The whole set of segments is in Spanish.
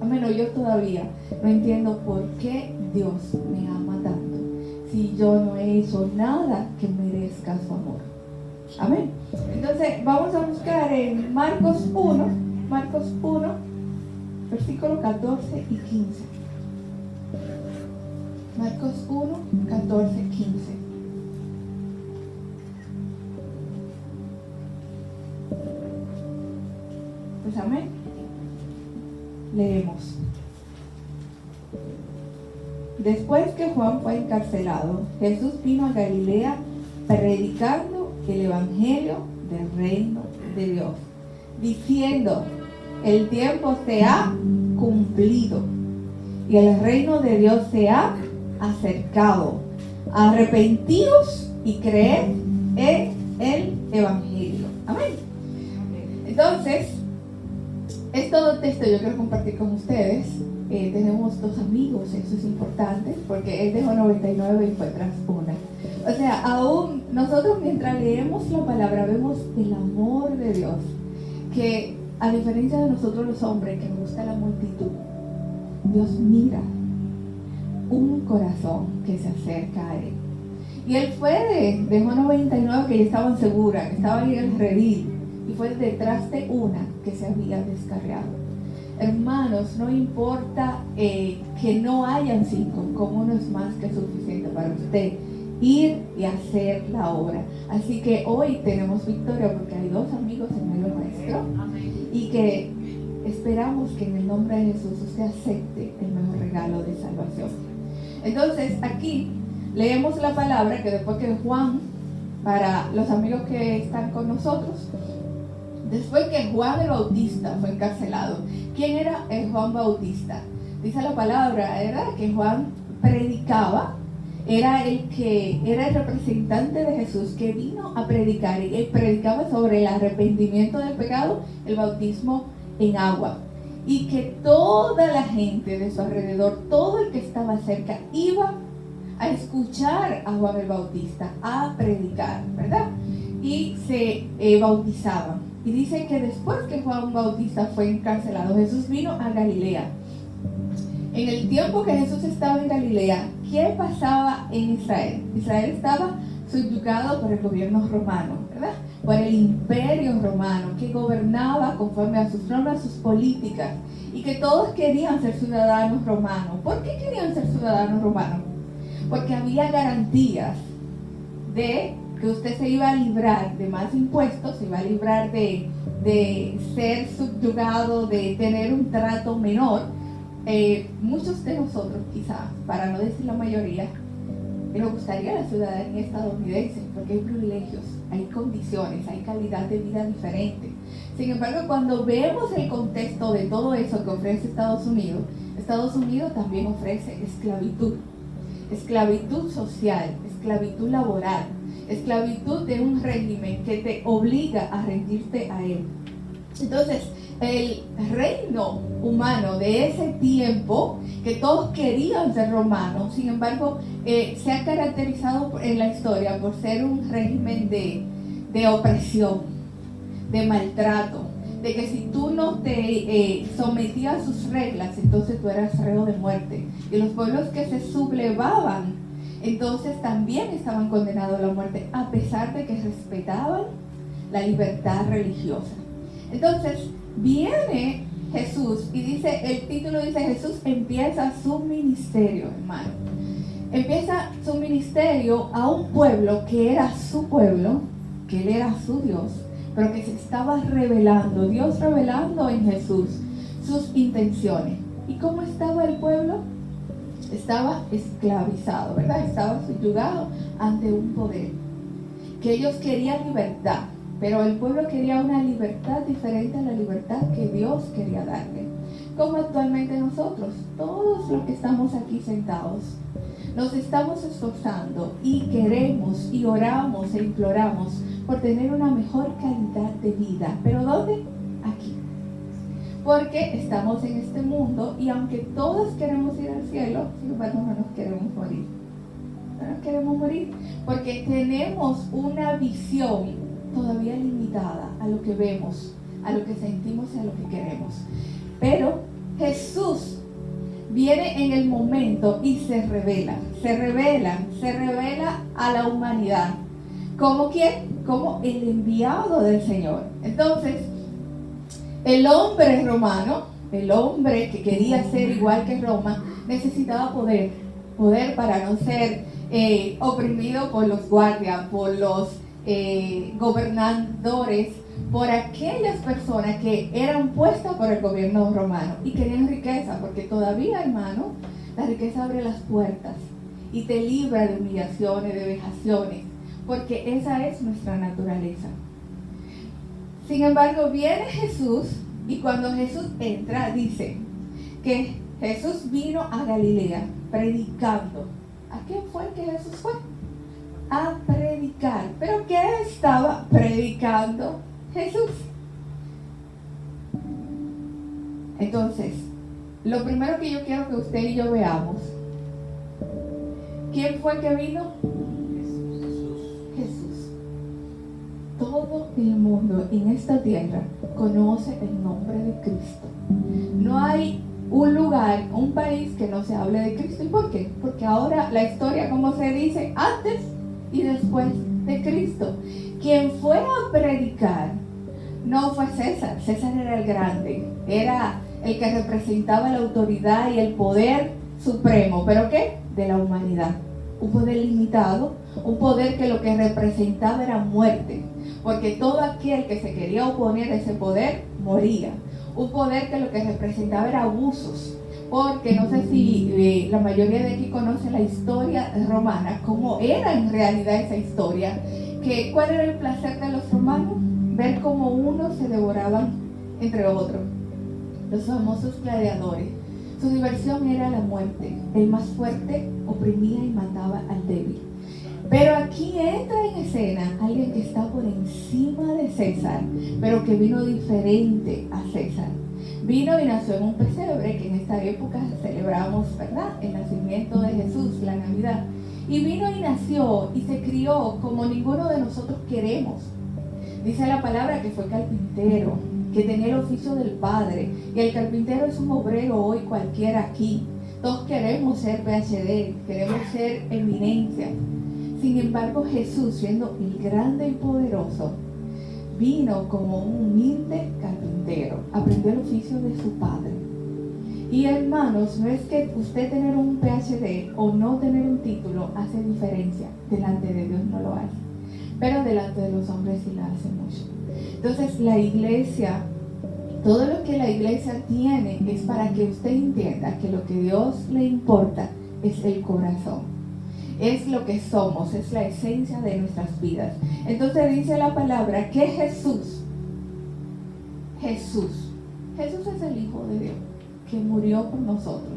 Amén. Yo todavía no entiendo por qué Dios me ama tanto si yo no he hecho nada que merezca su amor. Amén. Entonces vamos a buscar en Marcos 1, versículos 14 y 15. Marcos 1, 14, 15. Pues amén. Leemos. Después que Juan fue encarcelado, Jesús vino a Galilea predicando el evangelio del reino de Dios, diciendo: el tiempo se ha cumplido y el reino de Dios se ha acercado. Arrepentíos y creed en el evangelio. Amén. Entonces, este texto yo quiero compartir con ustedes. Tenemos 2 amigos, eso es importante, porque él dejó 99 y fue tras una. O sea, aún nosotros mientras leemos la palabra vemos el amor de Dios, que a diferencia de nosotros los hombres, que nos gusta la multitud, Dios mira un corazón que se acerca a Él. Y Él dejó 99 que ya estaban seguras, que estaban en el redil, y fue detrás de una que se había descarriado. Hermanos, no importa que no hayan 5, como uno es más que suficiente para usted ir y hacer la obra. Así que hoy tenemos victoria porque hay 2 amigos en medio nuestro. Y que esperamos que en el nombre de Jesús usted acepte el mejor regalo de salvación. Entonces aquí leemos la palabra que después que Juan, para los amigos que están con nosotros, después que Juan el Bautista fue encarcelado. ¿Quién era el Juan Bautista? Dice la palabra, era que Juan predicaba, era el representante de Jesús que vino a predicar, y él predicaba sobre el arrepentimiento del pecado, el bautismo en agua, y que toda la gente de su alrededor, todo el que estaba cerca, iba a escuchar a Juan el Bautista, a predicar, ¿verdad? Y se bautizaban. Y dice que después que Juan Bautista fue encarcelado, Jesús vino a Galilea. En el tiempo que Jesús estaba en Galilea, ¿qué pasaba en Israel? Israel estaba subyugado por el gobierno romano, ¿verdad? Por el imperio romano, que gobernaba conforme a sus normas, sus políticas, y que todos querían ser ciudadanos romanos. ¿Por qué querían ser ciudadanos romanos? Porque había garantías de que usted se iba a librar de más impuestos, se iba a librar de ser subyugado, de tener un trato menor. Muchos de nosotros, quizás, para no decir la mayoría, nos gustaría la ciudadanía estadounidense, porque hay privilegios, hay condiciones, hay calidad de vida diferente. Sin embargo, cuando vemos el contexto de todo eso que ofrece Estados Unidos también ofrece esclavitud social, esclavitud laboral, esclavitud de un régimen que te obliga a rendirte a él. Entonces, el reino humano de ese tiempo, que todos querían ser romanos, sin embargo, se ha caracterizado en la historia por ser un régimen de opresión, de maltrato, de que si tú no te sometías a sus reglas, entonces tú eras reo de muerte. Y los pueblos que se sublevaban, entonces también estaban condenados a la muerte, a pesar de que respetaban la libertad religiosa. Entonces viene Jesús y dice, el título dice, Jesús empieza su ministerio, hermano. Empieza su ministerio a un pueblo que era su pueblo, que él era su Dios, pero que se estaba revelando, Dios revelando en Jesús sus intenciones. ¿Y cómo estaba el pueblo? Estaba esclavizado, ¿verdad? Estaba subyugado ante un poder, que ellos querían libertad, pero el pueblo quería una libertad diferente a la libertad que Dios quería darle. Como actualmente nosotros, todos los que estamos aquí sentados, nos estamos esforzando y queremos y oramos e imploramos por tener una mejor calidad de vida. ¿Pero dónde? Aquí. Porque estamos en este mundo y aunque todos queremos ir al cielo, sin embargo no nos queremos morir. No nos queremos morir porque tenemos una visión todavía limitada a lo que vemos, a lo que sentimos y a lo que queremos. Pero Jesús viene en el momento y se revela a la humanidad. ¿Cómo quién? Como el enviado del Señor. Entonces, el hombre romano, el hombre que quería ser igual que Roma, necesitaba poder para no ser oprimido por los guardias, por los gobernadores, por aquellas personas que eran puestas por el gobierno romano y querían riqueza, porque todavía, hermano, la riqueza abre las puertas y te libra de humillaciones, de vejaciones, porque esa es nuestra naturaleza. Sin embargo, viene Jesús, y cuando Jesús entra, dice que Jesús vino a Galilea predicando. ¿A quién fue que Jesús fue? A predicar. ¿Pero qué estaba predicando Jesús? Entonces, lo primero que yo quiero que usted y yo veamos, ¿quién fue que vino? Jesús. Todo el mundo en esta tierra conoce el nombre de Cristo. No hay un lugar, un país que no se hable de Cristo. ¿Y por qué? Porque ahora la historia, como se dice, antes y después de Cristo. Quien fue a predicar no fue César. César era el grande, era el que representaba la autoridad y el poder supremo. ¿Pero qué? De la humanidad. Un poder limitado, un poder que lo que representaba era muerte, porque todo aquel que se quería oponer a ese poder moría. Un poder que lo que representaba era abusos, porque no sé si la mayoría de aquí conoce la historia romana, cómo era en realidad esa historia, que cuál era el placer de los romanos, ver cómo unos se devoraban entre otros, los famosos gladiadores. Su diversión era la muerte. El más fuerte oprimía y mataba al débil. Pero aquí entra en escena alguien que está por encima de César, pero que vino diferente a César. Vino y nació en un pesebre, que en esta época celebramos, ¿verdad?, el nacimiento de Jesús, la Navidad. Y vino y nació y se crió como ninguno de nosotros queremos. Dice la palabra que fue carpintero, que tenía el oficio del padre, y el carpintero es un obrero hoy cualquiera aquí. Todos queremos ser PhD, queremos ser eminencia. Sin embargo, Jesús, siendo el grande y poderoso, vino como un humilde carpintero, aprendió el oficio de su padre. Y hermanos, no es que usted tener un PhD o no tener un título hace diferencia, delante de Dios no lo hace, pero delante de los hombres sí la hace mucho. Entonces la iglesia, todo lo que la iglesia tiene es para que usted entienda que lo que Dios le importa es el corazón, es lo que somos, es la esencia de nuestras vidas. Entonces dice la palabra que Jesús es el Hijo de Dios, que murió por nosotros.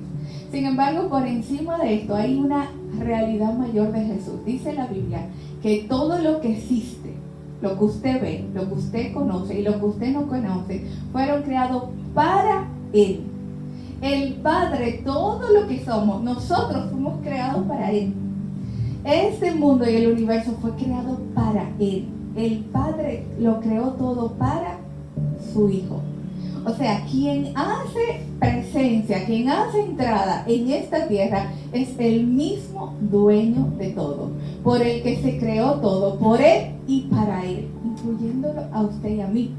Sin embargo, por encima de esto hay una realidad mayor de Jesús. Dice la Biblia que todo lo que existe, lo que usted ve, lo que usted conoce y lo que usted no conoce, fueron creados para Él. El Padre, todo lo que somos, nosotros fuimos creados para Él. Este mundo y el universo fue creado para Él. El Padre lo creó todo para su Hijo. O sea, quien hace presencia, quien hace entrada en esta tierra es el mismo dueño de todo, por el que se creó todo, por Él y para Él, incluyéndolo a usted y a mí.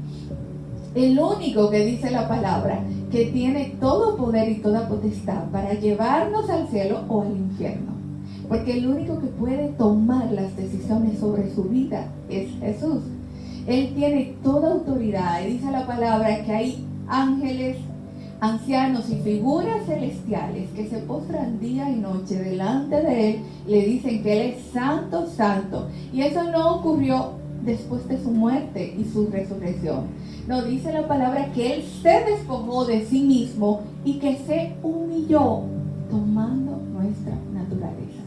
El único que dice la palabra que tiene todo poder y toda potestad para llevarnos al cielo o al infierno, porque el único que puede tomar las decisiones sobre su vida es Jesús. Él tiene toda autoridad y dice la palabra que hay ángeles, ancianos y figuras celestiales que se postran día y noche delante de Él, le dicen que Él es santo, santo. Y eso no ocurrió después de su muerte y su resurrección. No, dice la palabra que Él se despojó de sí mismo y que se humilló tomando nuestra naturaleza.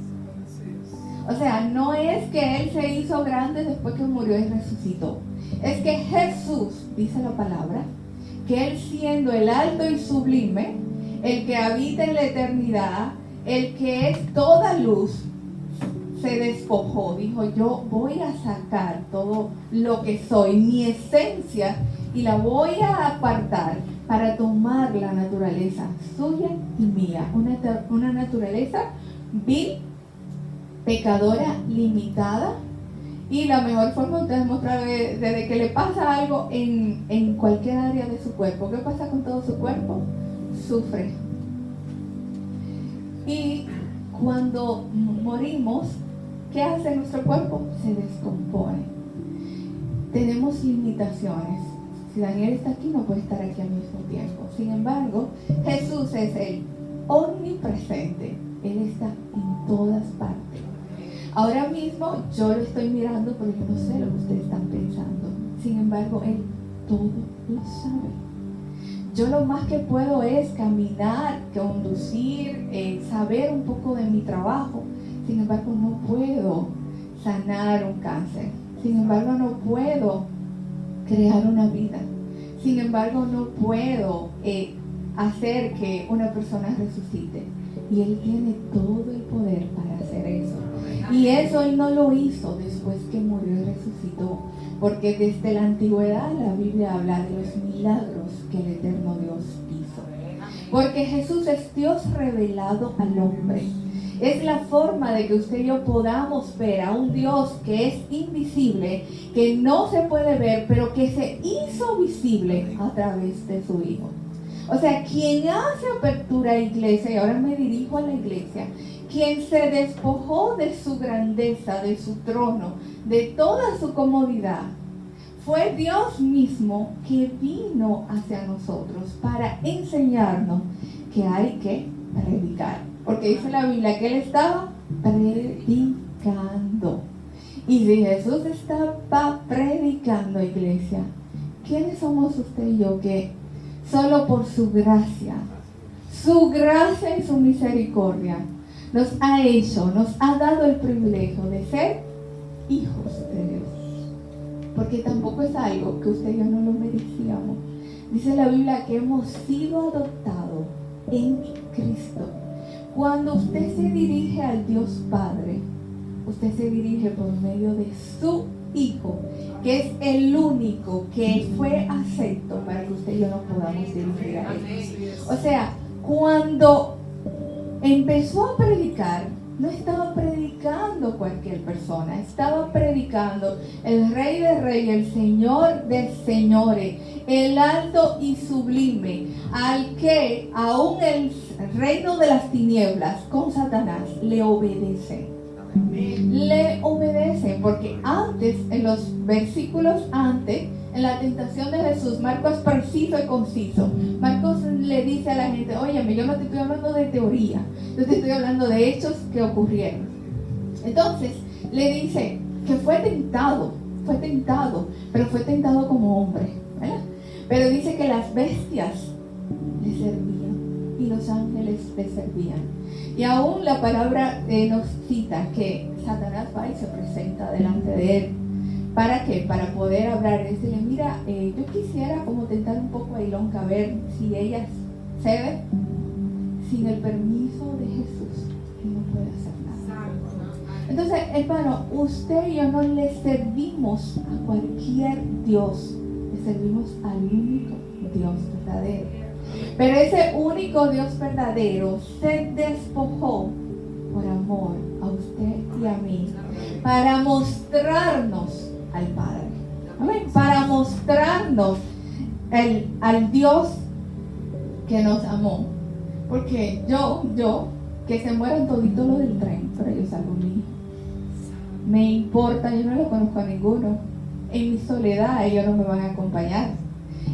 O sea, no es que Él se hizo grande después que murió y resucitó. Es que Jesús, dice la palabra, que Él siendo el alto y sublime, el que habita en la eternidad, el que es toda luz, se despojó. Dijo, yo voy a sacar todo lo que soy, mi esencia, y la voy a apartar para tomar la naturaleza suya y mía, una naturaleza vil, pecadora, limitada. Y la mejor forma de demostrar desde que le pasa algo en cualquier área de su cuerpo. ¿Qué pasa con todo su cuerpo? Sufre. Y cuando morimos, ¿qué hace nuestro cuerpo? Se descompone. Tenemos limitaciones. Si Daniel está aquí, no puede estar aquí al mismo tiempo. Sin embargo, Jesús es el omnipresente. Él está en todas partes. Ahora mismo yo lo estoy mirando, pero yo no sé lo que ustedes están pensando. Sin embargo, Él todo lo sabe. Yo lo más que puedo es caminar, conducir, saber un poco de mi trabajo. Sin embargo, no puedo sanar un cáncer. Sin embargo, no puedo crear una vida. Sin embargo, no puedo hacer que una persona resucite. Y Él tiene todo el poder para hacer eso. Y eso Él no lo hizo después que murió y resucitó. Porque desde la antigüedad la Biblia habla de los milagros que el eterno Dios hizo. Porque Jesús es Dios revelado al hombre. Es la forma de que usted y yo podamos ver a un Dios que es invisible, que no se puede ver, pero que se hizo visible a través de su Hijo. O sea, quien hace apertura a iglesia, y ahora me dirijo a la iglesia, quien se despojó de su grandeza, de su trono, de toda su comodidad, fue Dios mismo que vino hacia nosotros para enseñarnos que hay que predicar. Porque dice la Biblia que Él estaba predicando. Y si Jesús estaba predicando, iglesia, ¿quiénes somos usted y yo que solo por su gracia y su misericordia nos ha dado el privilegio de ser hijos de Dios? Porque tampoco es algo que usted y yo no lo merecíamos. Dice la Biblia que hemos sido adoptados en Cristo. Cuando usted se dirige al Dios Padre, usted se dirige por medio de su Hijo, que es el único que fue acepto para que usted y yo nos podamos dirigir a Él. O sea, cuando empezó a predicar, no estaba predicando cualquier persona, estaba predicando el Rey de Reyes, el Señor de Señores, el alto y sublime, al que aún el reino de las tinieblas con Satanás le obedece. Le obedecen, porque antes, en los versículos antes, en la tentación de Jesús, Marcos es preciso y conciso. Marcos le dice a la gente: óyeme, yo no te estoy hablando de teoría, yo te estoy hablando de hechos que ocurrieron. Entonces le dice que fue tentado, pero fue tentado como hombre, ¿verdad? Pero dice que las bestias le servían y los ángeles le servían. Y aún la palabra nos cita que Satanás va y se presenta delante de él. ¿Para qué? Para poder hablar. Decirle: mira, yo quisiera como tentar un poco a Ilonka, a ver si ella cede. Sin el permiso de Jesús, él no puede hacer nada. Entonces, hermano, usted y yo no le servimos a cualquier Dios, le servimos al único Dios verdadero. Pero ese único Dios verdadero se despojó por amor a usted y a mí, para mostrarnos al Padre. Amén. Para mostrarnos al Dios que nos amó. Porque yo, que se mueran toditos los del tren, pero yo salvo a mi hijo. Me importa, yo no lo conozco a ninguno. En mi soledad ellos no me van a acompañar.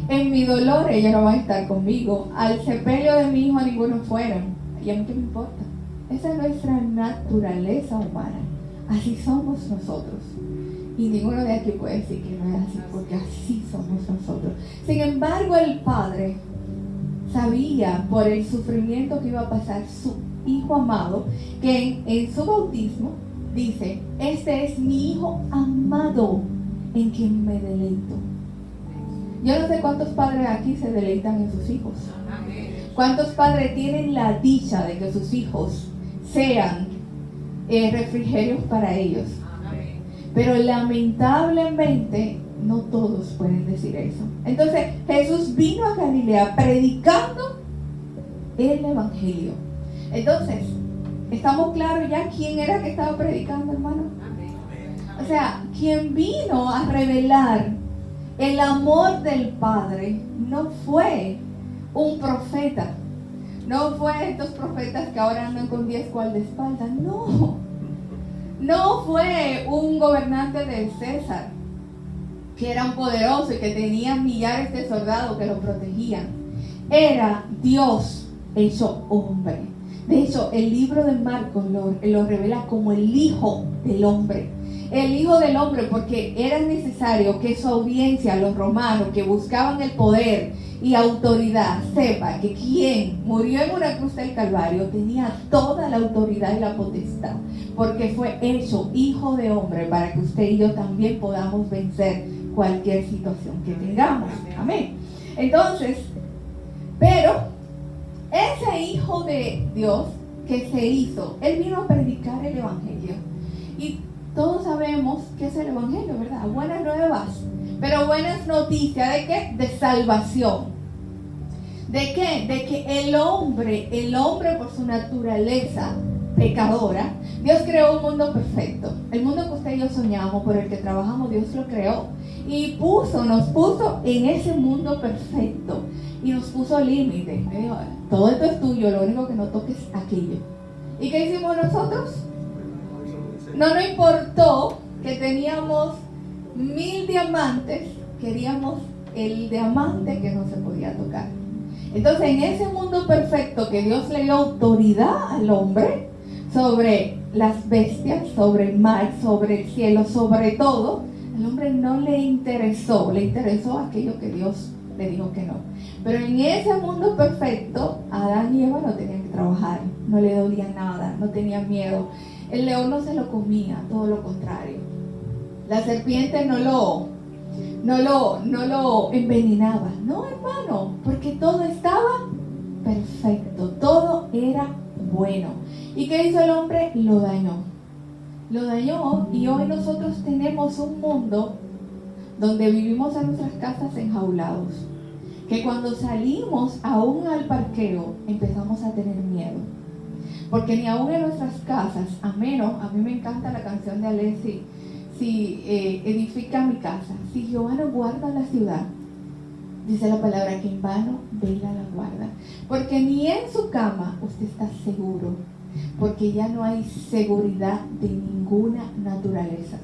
En mi dolor ellos no van a estar conmigo. Al sepelio de mi hijo ninguno fueron. ¿Y a mí qué me importa? Esa es nuestra naturaleza humana. Así somos nosotros. Y ninguno de aquí puede decir que no es así, porque así somos nosotros. Sin embargo, el Padre sabía por el sufrimiento que iba a pasar su Hijo amado, que en su bautismo dice: este es mi Hijo amado, en quien me deleito. Yo no sé cuántos padres aquí se deleitan en sus hijos. ¿Cuántos padres tienen la dicha de que sus hijos sean refrigerios para ellos? Pero lamentablemente no todos pueden decir eso. Entonces Jesús vino a Galilea predicando el evangelio. Entonces, ¿estamos claros ya quién era que estaba predicando, hermano? O sea, quien vino a revelar el amor del Padre no fue un profeta, no fue estos profetas que ahora andan con 10 guardaespaldas, no fue un gobernante de César que era un poderoso y que tenía millares de soldados que lo protegían. Era Dios hecho hombre. De hecho, el libro de Marcos lo revela como el Hijo del Hombre. El Hijo del Hombre, porque era necesario que su audiencia, los romanos que buscaban el poder y autoridad, sepa que quien murió en una cruz del Calvario tenía toda la autoridad y la potestad, porque fue hecho Hijo de Hombre para que usted y yo también podamos vencer cualquier situación que tengamos. Amén. Entonces, pero ese Hijo de Dios que se hizo, Él vino a predicar el Evangelio. Y todos sabemos que es el Evangelio, ¿verdad? Buenas nuevas, pero buenas noticias. ¿De qué? De salvación. ¿De qué? De que el hombre por su naturaleza pecadora, Dios creó un mundo perfecto. El mundo que usted y yo soñamos, por el que trabajamos, Dios lo creó. Y nos puso en ese mundo perfecto. Y nos puso límites. Me dijo, todo esto es tuyo, lo único que no toques es aquello. ¿Y qué hicimos nosotros? No nos importó que teníamos 1000 diamantes, queríamos el diamante que no se podía tocar. Entonces, en ese mundo perfecto que Dios le dio autoridad al hombre sobre las bestias, sobre el mar, sobre el cielo, sobre todo, al hombre no le interesó aquello que Dios le dijo que no. Pero en ese mundo perfecto, Adán y Eva no tenían que trabajar, no le dolía nada, no tenían miedo. El león no se lo comía, todo lo contrario. La serpiente no lo envenenaba. No, hermano, porque todo estaba perfecto, todo era bueno. ¿Y qué hizo el hombre? Lo dañó, y hoy nosotros tenemos un mundo donde vivimos en nuestras casas enjaulados, que cuando salimos aún al parqueo empezamos a tener miedo, porque ni aún en nuestras casas, a mí me encanta la canción de Alessi, si edifica mi casa, si Jehová no guarda la ciudad, dice la palabra que en vano vela la guarda, porque ni en su cama usted está seguro, porque ya no hay seguridad de ninguna naturaleza,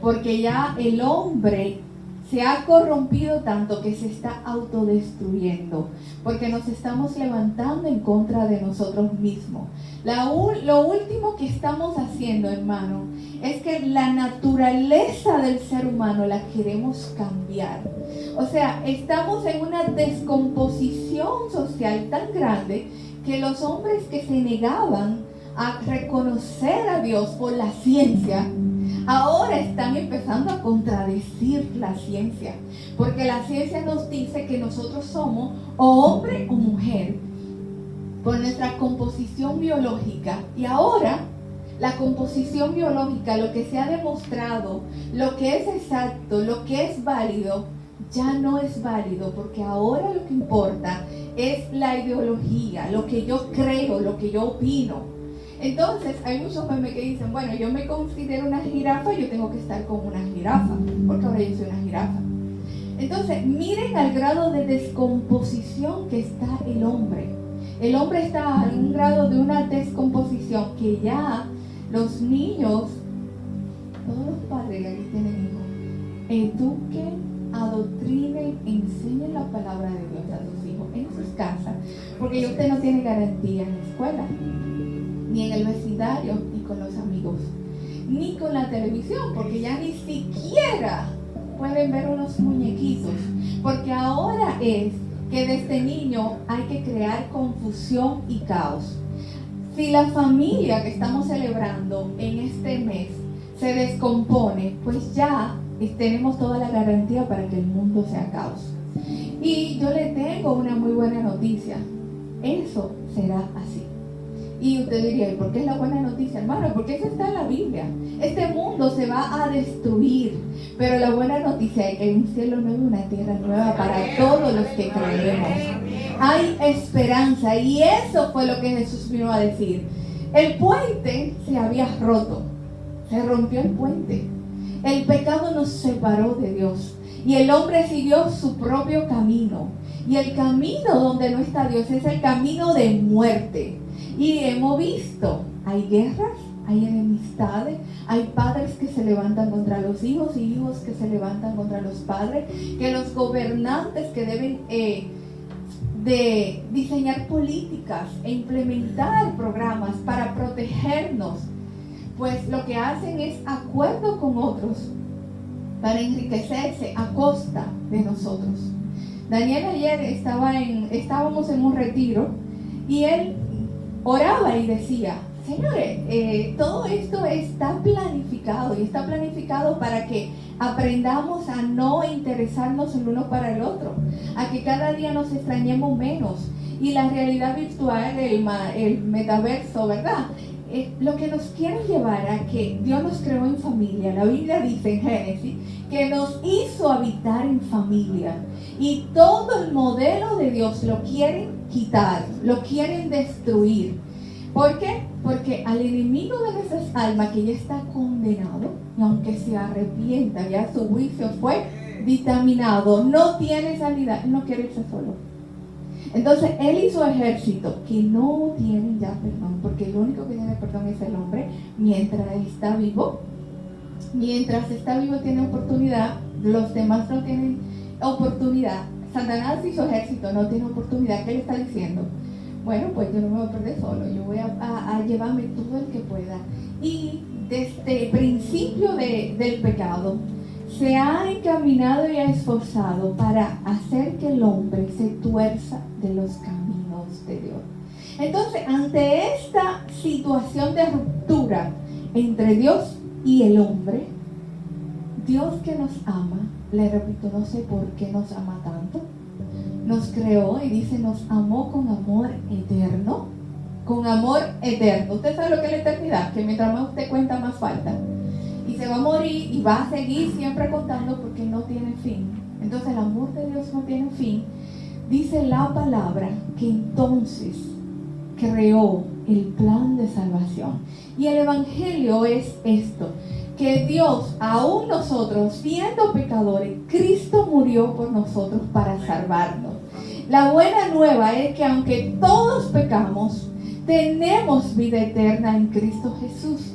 porque ya el hombre se ha corrompido tanto que se está autodestruyendo, porque nos estamos levantando en contra de nosotros mismos. Lo último que estamos haciendo, hermano, es que la naturaleza del ser humano la queremos cambiar. O sea, estamos en una descomposición social tan grande que los hombres que se negaban a reconocer a Dios por la ciencia, ahora están empezando a contradecir la ciencia, porque la ciencia nos dice que nosotros somos o hombre o mujer por nuestra composición biológica, y ahora la composición biológica, lo que se ha demostrado, lo que es exacto, lo que es válido, ya no es válido, porque ahora lo que importa es la ideología, lo que yo creo, lo que yo opino. Entonces hay muchos memes que dicen, bueno, yo me considero una jirafa, yo tengo que estar con una jirafa, porque ahora yo soy una jirafa. Entonces miren al grado de descomposición que está el hombre. El hombre está en un grado de una descomposición que ya los niños, todos los padres que aquí tienen hijos, eduquen, adoctrinen, enseñen la palabra de Dios a sus hijos en sus casas, porque usted no tiene garantía en la escuela, ni en el vecindario, ni con los amigos, ni con la televisión, porque ya ni siquiera pueden ver unos muñequitos, porque ahora es que desde niño hay que crear confusión y caos. Si la familia que estamos celebrando en este mes se descompone, pues ya tenemos toda la garantía para que el mundo sea caos. Y yo le tengo una muy buena noticia: eso será así. Y usted diría, ¿y por qué es la buena noticia, hermano? Porque eso está en la Biblia. Este mundo se va a destruir, pero la buena noticia es que hay un cielo nuevo y una tierra nueva para todos los que creemos. Hay esperanza, y eso fue lo que Jesús vino a decir. El puente se había roto, se rompió el puente. El pecado nos separó de Dios y el hombre siguió su propio camino. Y el camino donde no está Dios es el camino de muerte. Y hemos visto, hay guerras, hay enemistades, hay padres que se levantan contra los hijos y hijos que se levantan contra los padres, que los gobernantes que deben de diseñar políticas e implementar programas para protegernos, pues lo que hacen es acuerdo con otros para enriquecerse a costa de nosotros. Daniel ayer estábamos en un retiro y él oraba y decía, señores, todo esto está planificado y está planificado para que aprendamos a no interesarnos el uno para el otro, a que cada día nos extrañemos menos. Y la realidad virtual, el metaverso, ¿verdad? Lo que nos quiere llevar a que Dios nos creó en familia. La Biblia dice en Génesis que nos hizo habitar en familia. Y todo el modelo de Dios lo quieren quitar, lo quieren destruir. ¿Por qué? Porque al enemigo de nuestras almas, que ya está condenado, y aunque se arrepienta, ya su juicio fue dictaminado, no tiene salida, él no quiere irse solo. Entonces él hizo ejército que no tienen ya perdón, porque el único que tiene perdón es el hombre mientras está vivo. Mientras está vivo tiene oportunidad, los demás no tienen oportunidad. Satanás y su ejército no tiene oportunidad. ¿Qué le está diciendo? Bueno, pues yo no me voy a perder solo, yo voy a llevarme todo el que pueda. Y desde el principio del pecado se ha encaminado y ha esforzado para hacer que el hombre se tuerza de los caminos de Dios. Entonces, ante esta situación de ruptura entre Dios y el hombre, Dios que nos ama, le repito, no sé por qué nos ama tanto, nos creó y dice, nos amó con amor eterno. Con amor eterno. Usted sabe lo que es la eternidad, que mientras más usted cuenta, más falta. Y se va a morir y va a seguir siempre contando porque no tiene fin. Entonces el amor de Dios no tiene fin. Dice la palabra que entonces creó el plan de salvación. Y el evangelio es esto, que Dios, aún nosotros siendo pecadores, Cristo murió por nosotros para salvarnos. La buena nueva es que aunque todos pecamos, tenemos vida eterna en Cristo Jesús.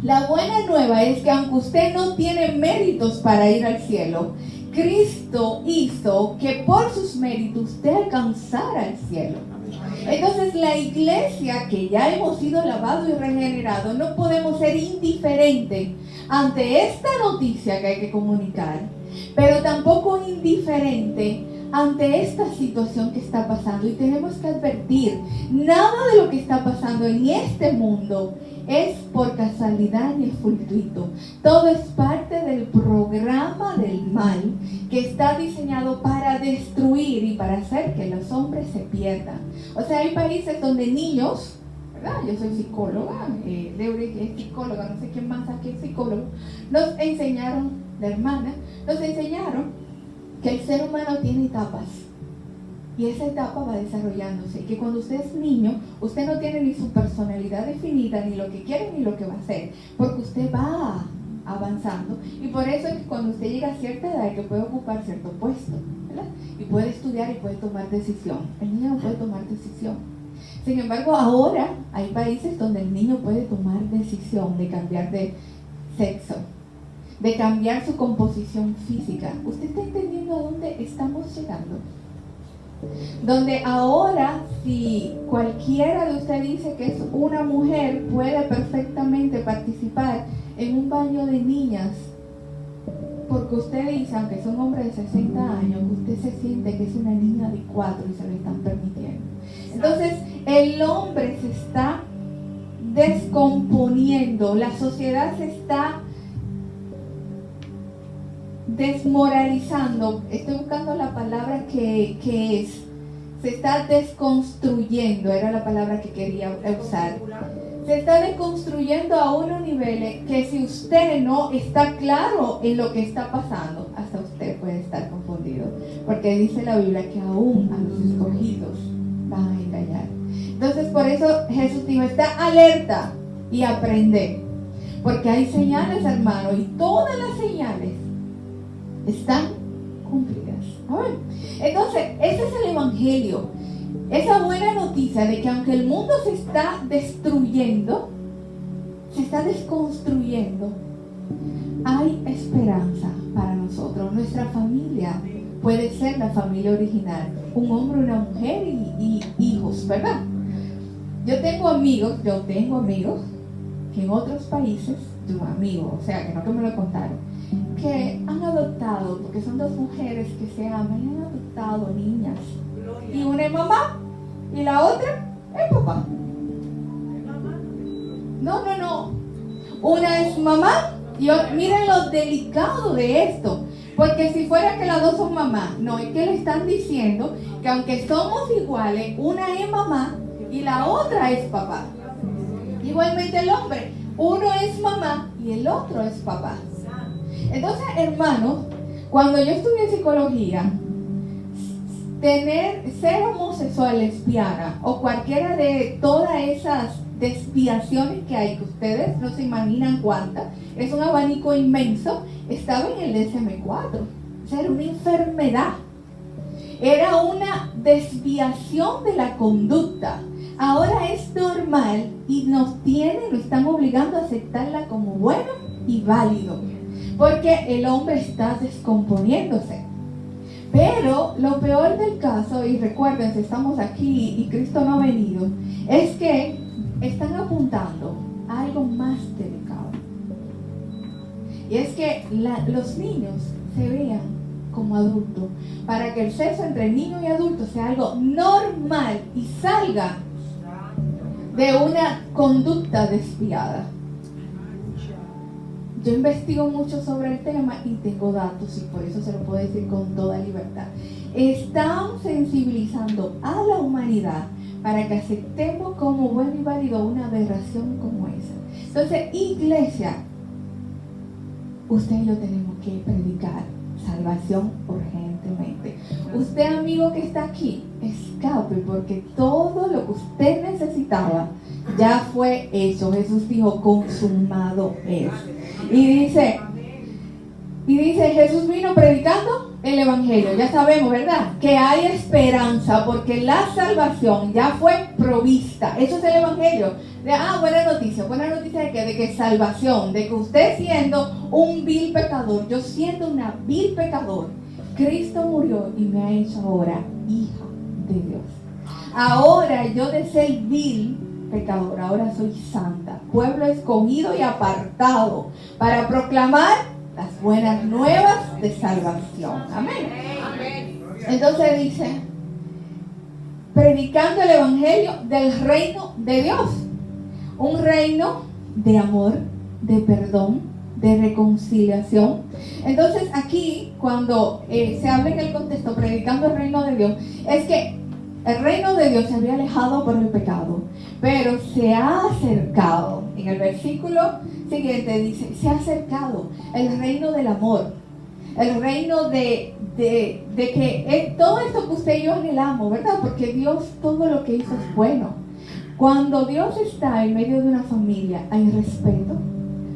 La buena nueva es que aunque usted no tiene méritos para ir al cielo, Cristo hizo que por sus méritos usted alcanzara el cielo. Entonces la iglesia, que ya hemos sido lavados y regenerados, no podemos ser indiferentes ante esta noticia que hay que comunicar, pero tampoco indiferente ante esta situación que está pasando. Y tenemos que advertir, nada de lo que está pasando en este mundo es por casualidad ni es fortuito. Todo es parte del programa del mal que está diseñado para destruir y para hacer que los hombres se pierdan. O sea, hay países donde niños, ¿verdad? Yo soy psicóloga, Deuri es psicóloga, no sé quién más aquí es psicólogo, nos enseñaron, la hermana, nos enseñaron que el ser humano tiene etapas y esa etapa va desarrollándose, y que cuando usted es niño, usted no tiene ni su personalidad definida, ni lo que quiere ni lo que va a hacer, porque usted va avanzando, y por eso es que cuando usted llega a cierta edad, que puede ocupar cierto puesto, ¿verdad? Y puede estudiar y puede tomar decisión. El niño no puede tomar decisión. Sin embargo, ahora hay países donde el niño puede tomar decisión de cambiar de sexo, de cambiar su composición física. ¿Usted está entendiendo a dónde estamos llegando? Donde ahora, si cualquiera de ustedes dice que es una mujer, puede perfectamente participar en un baño de niñas, porque usted dice, aunque es un hombre de 60 años, que usted se siente que es una niña de 4 y se lo están permitiendo. Entonces, el hombre se está descomponiendo, la sociedad se está desmoralizando. Estoy buscando la palabra que es, se está desconstruyendo, era la palabra que quería usar. Se está desconstruyendo a unos niveles que si usted no está claro en lo que está pasando, hasta usted puede estar confundido. Porque dice la Biblia que aún a los escogidos van a engañar. Entonces por eso Jesús dijo, está alerta y aprende. Porque hay señales, hermano, y todas las señales están cumplidas. Amén. Entonces, ese es el evangelio. Esa buena noticia de que aunque el mundo se está destruyendo, se está desconstruyendo, hay esperanza para nosotros. Nuestra familia puede ser la familia original. Un hombre, una mujer y hijos, ¿verdad? Yo tengo amigos que en otros países, o sea, que no que me lo contaron, que han adoptado, porque son dos mujeres que se aman y han adoptado niñas. Y una es mamá y la otra es papá. No. Una es mamá y otra. Miren lo delicado de esto. Porque si fuera que las dos son mamá, no, es que le están diciendo que aunque somos iguales, una es mamá y la otra es papá. Igualmente el hombre, uno es mamá y el otro es papá. Entonces, hermanos, cuando yo estudié psicología, ser homosexual, lesbiana o cualquiera de todas esas desviaciones que hay, que ustedes no se imaginan cuántas, es un abanico inmenso, estaba en el DSM-4. O sea, era una enfermedad, era una desviación de la conducta. Ahora es normal y nos están obligando a aceptarla como bueno y válido, porque el hombre está descomponiéndose. Pero lo peor del caso, y recuerden, estamos aquí y Cristo no ha venido, es que están apuntando a algo más delicado. Y es que los niños se vean como adultos, para que el sexo entre niño y adulto sea algo normal y salga de una conducta desviada. Yo investigo mucho sobre el tema y tengo datos y por eso se lo puedo decir con toda libertad. Están sensibilizando a la humanidad para que aceptemos como bueno y válido una aberración como esa. Entonces, iglesia, usted y yo tenemos que predicar salvación urgentemente. Usted, amigo que está aquí, escape, porque todo lo que usted necesitaba ya fue hecho. Jesús dijo, consumado es. Y dice, Jesús vino predicando el evangelio. Ya sabemos, ¿verdad? Que hay esperanza, porque la salvación ya fue provista. Eso es el evangelio. Buena noticia de que salvación, de que usted siendo un vil pecador, yo siendo una vil pecador, Cristo murió y me ha hecho ahora hija de Dios. Ahora yo de ser vil pecador, ahora soy santa, pueblo escogido y apartado para proclamar las buenas nuevas de salvación. Amén. Entonces dice, predicando el evangelio del reino de Dios, un reino de amor, de perdón, de reconciliación. Entonces aquí cuando se habla en el contexto predicando el reino de Dios, es que el reino de Dios se había alejado por el pecado, pero se ha acercado. En el versículo siguiente dice, se ha acercado el reino del amor, el reino de que todo esto que usted y yo anhelamos, ¿verdad? Porque Dios todo lo que hizo es bueno. Cuando Dios está en medio de una familia, hay respeto,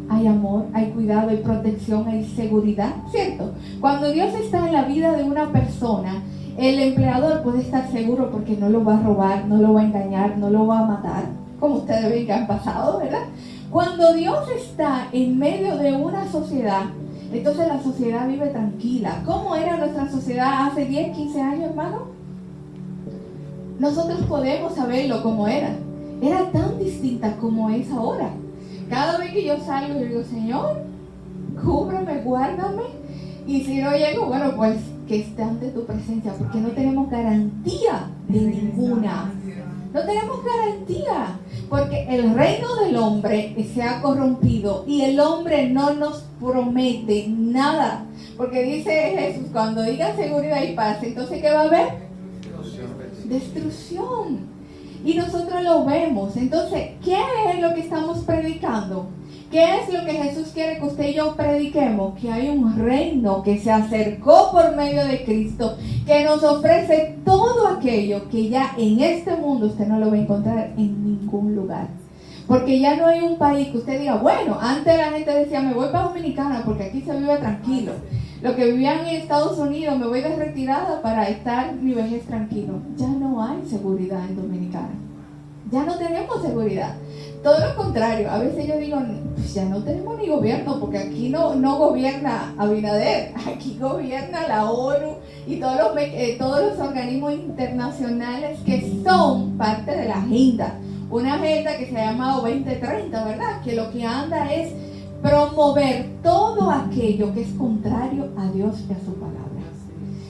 hay amor, hay cuidado, hay protección, hay seguridad, ¿cierto? Cuando Dios está en la vida de una persona, el empleador puede estar seguro porque no lo va a robar, no lo va a engañar, no lo va a matar, como ustedes ven que han pasado, ¿verdad? Cuando Dios está en medio de una sociedad, entonces la sociedad vive tranquila. ¿Cómo era nuestra sociedad hace 10, 15 años, hermano? Nosotros podemos saberlo cómo era. Era tan distinta como es ahora. Cada vez que yo salgo, yo digo, Señor, cúbreme, guárdame. Y si no llego, bueno, pues que esté ante tu presencia, porque no tenemos garantía de ninguna. No tenemos garantía, porque el reino del hombre se ha corrompido y el hombre no nos promete nada. Porque dice Jesús, cuando digan seguridad y paz, entonces ¿qué va a haber? destrucción. Y nosotros lo vemos. Entonces, ¿qué es lo que estamos predicando? ¿Qué es lo que Jesús quiere que usted y yo prediquemos? Que hay un reino que se acercó por medio de Cristo, que nos ofrece todo aquello que ya en este mundo usted no lo va a encontrar en ningún lugar. Porque ya no hay un país que usted diga, bueno, antes la gente decía, me voy para Dominicana porque aquí se vive tranquilo. Los que vivían en Estados Unidos, me voy de retirada para estar mi vejez tranquilo. Ya no hay seguridad en Dominicana. Ya no tenemos seguridad. Todo lo contrario, a veces yo digo, pues ya no tenemos ni gobierno, porque aquí no gobierna Abinader, aquí gobierna la ONU y todos los organismos internacionales que son parte de la agenda. Una agenda que se ha llamado 2030, ¿verdad? Que lo que anda es promover todo aquello que es contrario a Dios y a su palabra.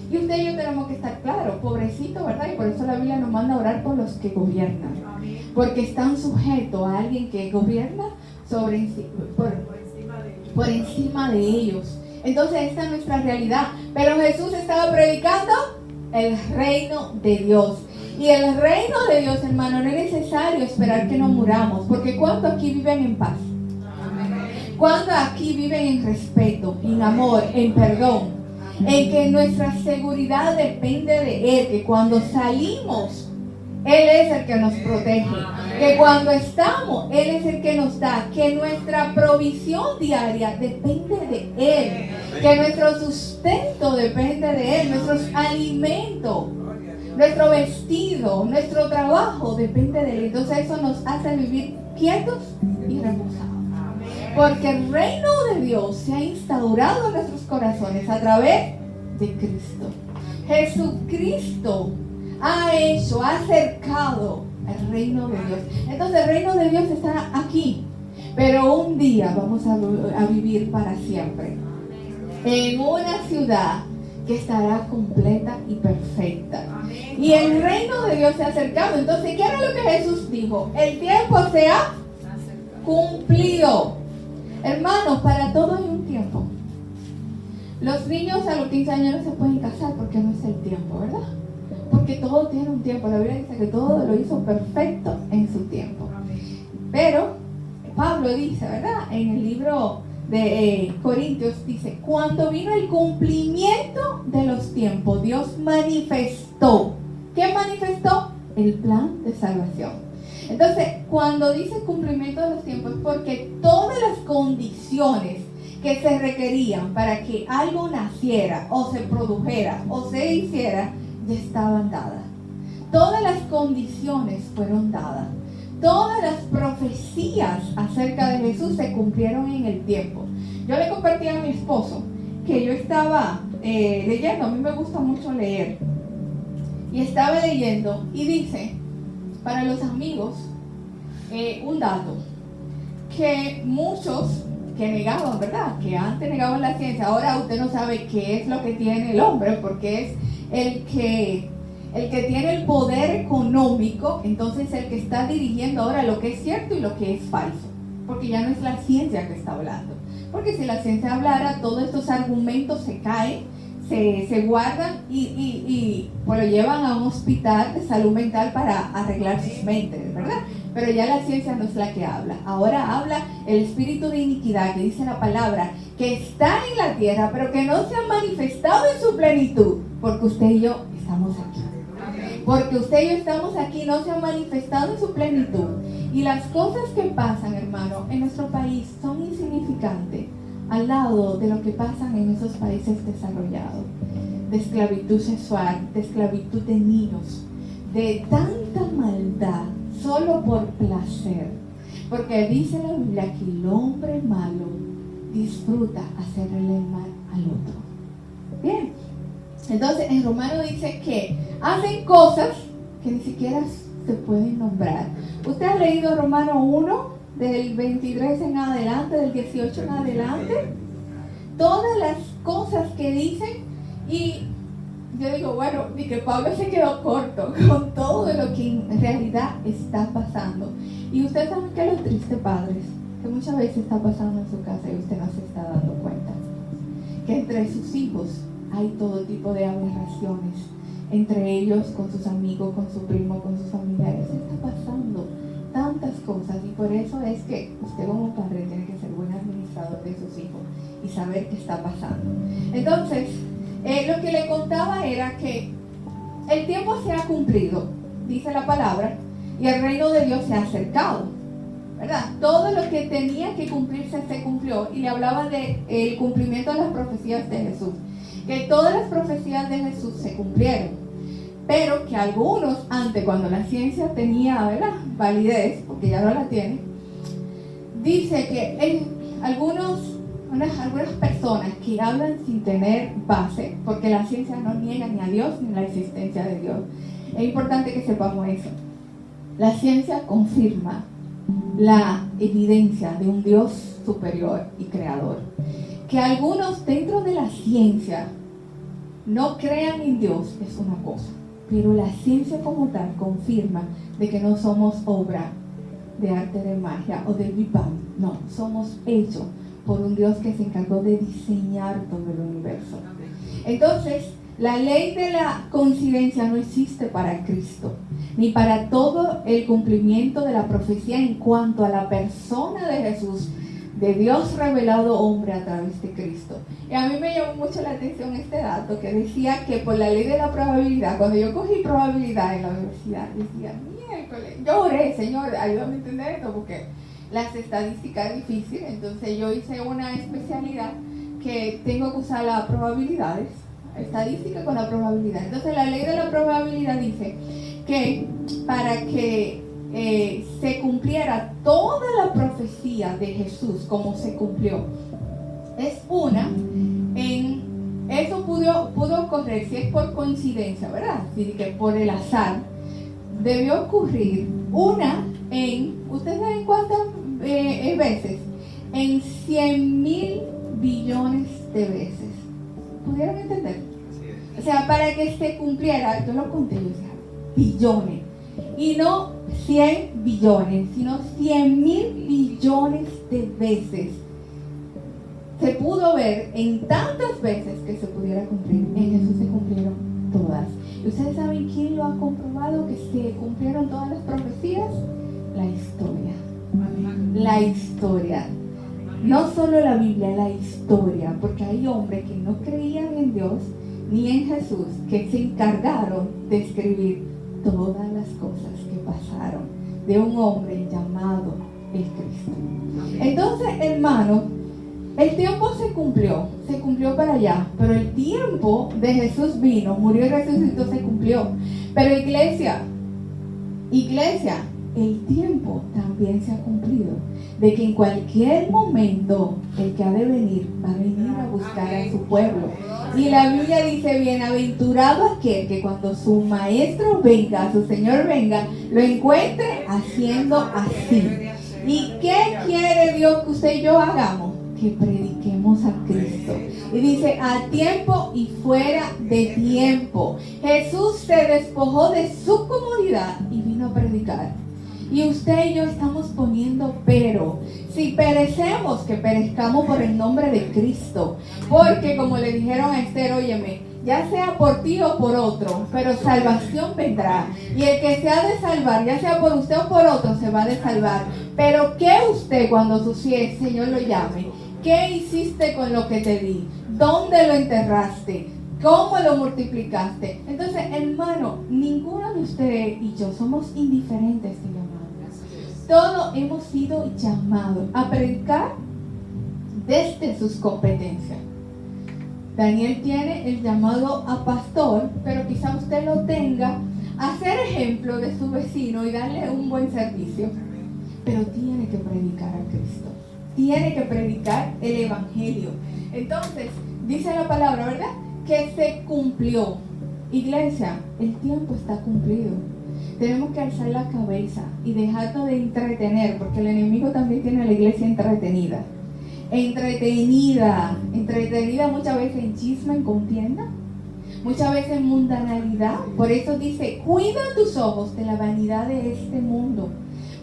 Y usted y yo tenemos que estar claros, pobrecito, ¿verdad? Y por eso la Biblia nos manda a orar por los que gobiernan, porque están sujetos a alguien que gobierna por encima de ellos. Entonces esta es nuestra realidad. Pero Jesús estaba predicando el reino de Dios. Y el reino de Dios, hermano, no es necesario esperar que nos muramos, porque ¿cuántos aquí viven en paz? ¿Cuántos aquí viven en respeto, en amor, en perdón? En que nuestra seguridad depende de Él, que cuando salimos, Él es el que nos protege, que cuando estamos, Él es el que nos da, que nuestra provisión diaria depende de Él, que nuestro sustento depende de Él, nuestros alimentos, nuestro vestido, nuestro trabajo depende de Él. Entonces eso nos hace vivir quietos y reposados. Porque el reino de Dios se ha instaurado en nuestros corazones a través de Cristo. Jesucristo ha acercado el reino de Dios. Entonces el reino de Dios está aquí. Pero un día vamos a vivir para siempre en una ciudad que estará completa y perfecta. Y el reino de Dios se ha acercado. Entonces, ¿qué era lo que Jesús dijo? El tiempo se ha cumplido. Hermanos, para todo hay un tiempo. Los niños a los 15 años no se pueden casar porque no es el tiempo, ¿verdad? Porque todo tiene un tiempo. La Biblia dice que todo lo hizo perfecto en su tiempo. Pero Pablo dice, ¿verdad? En el libro de Corintios dice, cuando vino el cumplimiento de los tiempos, Dios manifestó. ¿Qué manifestó? El plan de salvación. Entonces, cuando dice cumplimiento de los tiempos, es porque todas las condiciones que se requerían para que algo naciera, o se produjera, o se hiciera, ya estaban dadas. Todas las condiciones fueron dadas. Todas las profecías acerca de Jesús se cumplieron en el tiempo. Yo le compartí a mi esposo que yo estaba leyendo, a mí me gusta mucho leer, y estaba leyendo, y dice, para los amigos, un dato, que muchos que negaban, ¿verdad? Que antes negaban la ciencia, ahora usted no sabe qué es lo que tiene el hombre, porque es el que tiene el poder económico, entonces el que está dirigiendo ahora lo que es cierto y lo que es falso, porque ya no es la ciencia que está hablando, porque si la ciencia hablara, todos estos argumentos se caen, se guardan y pues lo llevan a un hospital de salud mental para arreglar sus mentes, ¿verdad? Pero ya la ciencia no es la que habla. Ahora habla el espíritu de iniquidad, que dice la palabra, que está en la tierra, pero que no se ha manifestado en su plenitud, porque usted y yo estamos aquí. Porque usted y yo estamos aquí, no se ha manifestado en su plenitud. Y las cosas que pasan, hermano, en nuestro país son insignificantes al lado de lo que pasan en esos países desarrollados, de esclavitud sexual, de esclavitud de niños, de tanta maldad, solo por placer. Porque dice la Biblia que el hombre malo disfruta hacerle el mal al otro. Bien, entonces en Romano dice que hacen cosas que ni siquiera se pueden nombrar. ¿Usted ha leído Romano 1? Del 23 en adelante, del 18 en adelante, todas las cosas que dicen, y yo digo, bueno, ni que Pablo se quedó corto con todo lo que en realidad está pasando. Y ustedes saben que lo triste, padres, que muchas veces está pasando en su casa y usted no se está dando cuenta, que entre sus hijos hay todo tipo de aberraciones, entre ellos, con sus amigos, con su primo, con sus familiares. Está pasando tantas cosas y por eso es que usted como padre tiene que ser buen administrador de sus hijos y saber qué está pasando. Entonces, lo que le contaba era que el tiempo se ha cumplido, dice la palabra, y el reino de Dios se ha acercado, ¿verdad? Todo lo que tenía que cumplirse se cumplió, y le hablaba del cumplimiento de las profecías de Jesús, que todas las profecías de Jesús se cumplieron, pero que algunos, antes cuando la ciencia tenía, ¿verdad?, validez, porque ya no la tiene, dice que algunas personas que hablan sin tener base, porque la ciencia no niega ni a Dios ni la existencia de Dios. Es importante que sepamos eso. La ciencia confirma la evidencia de un Dios superior y creador. Que algunos dentro de la ciencia no crean en Dios es una cosa, pero la ciencia como tal confirma de que no somos obra de arte de magia o del Big Bang. No, somos hechos por un Dios que se encargó de diseñar todo el universo. Entonces, la ley de la coincidencia no existe para Cristo, ni para todo el cumplimiento de la profecía en cuanto a la persona de Jesús, de Dios revelado hombre a través de Cristo. Y a mí me llamó mucho la atención este dato que decía que por la ley de la probabilidad, cuando yo cogí probabilidad en la universidad, decía, miércoles, yo oré, Señor, ayúdame a entender esto, porque las estadísticas es difícil. Entonces yo hice una especialidad que tengo que usar las probabilidades, estadística con la probabilidad. Entonces la ley de la probabilidad dice que para que se cumpliera toda la profecía de Jesús como se cumplió, es una en eso pudo ocurrir, si es por coincidencia, ¿verdad? Así que por el azar debió ocurrir una en, ¿ustedes saben cuántas veces? En 100,000 billones de veces. ¿Pudieron entender? O sea, para que se cumpliera, yo lo conté, yo decía, billones. Y no 100 billones, sino 100,000 billones de veces. Se pudo ver en tantas veces que se pudiera cumplir. En Jesús se cumplieron todas. ¿Y ustedes saben quién lo ha comprobado que se cumplieron todas las profecías? La historia. La historia. No solo la Biblia, la historia. Porque hay hombres que no creían en Dios ni en Jesús, que se encargaron de escribir todas las cosas que pasaron de un hombre llamado el Cristo. Entonces, hermano, el tiempo se cumplió para allá, pero el tiempo de Jesús vino, murió y resucitó, se cumplió. Pero iglesia, el tiempo también se ha cumplido, de que en cualquier momento el que ha de venir va a venir a buscar a su pueblo. Y la Biblia dice, bienaventurado aquel que cuando su maestro venga, su Señor venga, lo encuentre haciendo así. ¿Y qué quiere Dios que usted y yo hagamos? Que prediquemos a Cristo. Y dice, a tiempo y fuera de tiempo. Jesús se despojó de su comodidad y vino a predicar. Y usted y yo estamos poniendo pero. Si perecemos, que perezcamos por el nombre de Cristo. Porque como le dijeron a Esther, óyeme, ya sea por ti o por otro, pero salvación vendrá. Y el que se ha de salvar, ya sea por usted o por otro, se va de salvar. Pero ¿qué usted cuando su Señor lo llame? ¿Qué hiciste con lo que te di? ¿Dónde lo enterraste? ¿Cómo lo multiplicaste? Entonces, hermano, ninguno de ustedes y yo somos indiferentes de llamado. Todos hemos sido llamados a predicar desde sus competencias. Daniel tiene el llamado a pastor, pero quizá usted lo tenga a ser ejemplo de su vecino y darle un buen servicio. Pero tiene que predicar a Cristo. Tiene que predicar el evangelio. Entonces, dice la palabra, ¿verdad?, que se cumplió. Iglesia, el tiempo está cumplido. Tenemos que alzar la cabeza y dejarnos de entretener, porque el enemigo también tiene a la iglesia entretenida muchas veces en chisme, en contienda, muchas veces en mundanalidad. Por eso dice, cuida tus ojos de la vanidad de este mundo.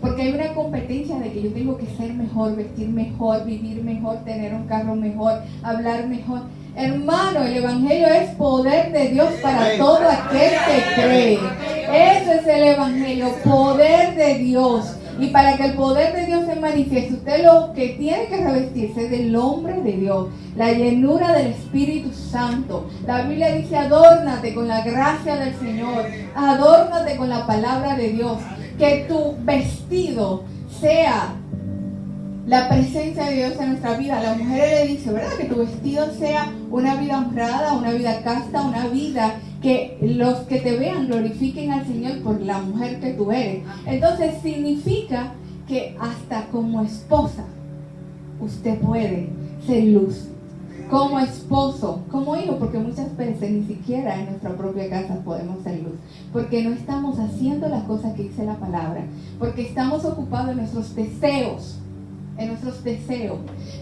Porque hay una competencia de que yo tengo que ser mejor, vestir mejor, vivir mejor, tener un carro mejor, hablar mejor. Hermano, el Evangelio es poder de Dios para todo aquel que cree. Eso es el Evangelio, poder de Dios. Y para que el poder de Dios se manifieste, usted lo que tiene que revestirse es del hombre de Dios, la llenura del Espíritu Santo. La Biblia dice, adórnate con la gracia del Señor, adórnate con la palabra de Dios. Que tu vestido sea la presencia de Dios en nuestra vida. La mujer le dice, ¿verdad? Que tu vestido sea una vida honrada, una vida casta, una vida que los que te vean glorifiquen al Señor por la mujer que tú eres. Entonces significa que hasta como esposa usted puede ser luz. Como esposo, como hijo, porque muchas veces ni siquiera en nuestra propia casa podemos ser luz, porque no estamos haciendo las cosas que dice la palabra, porque estamos ocupados en nuestros deseos,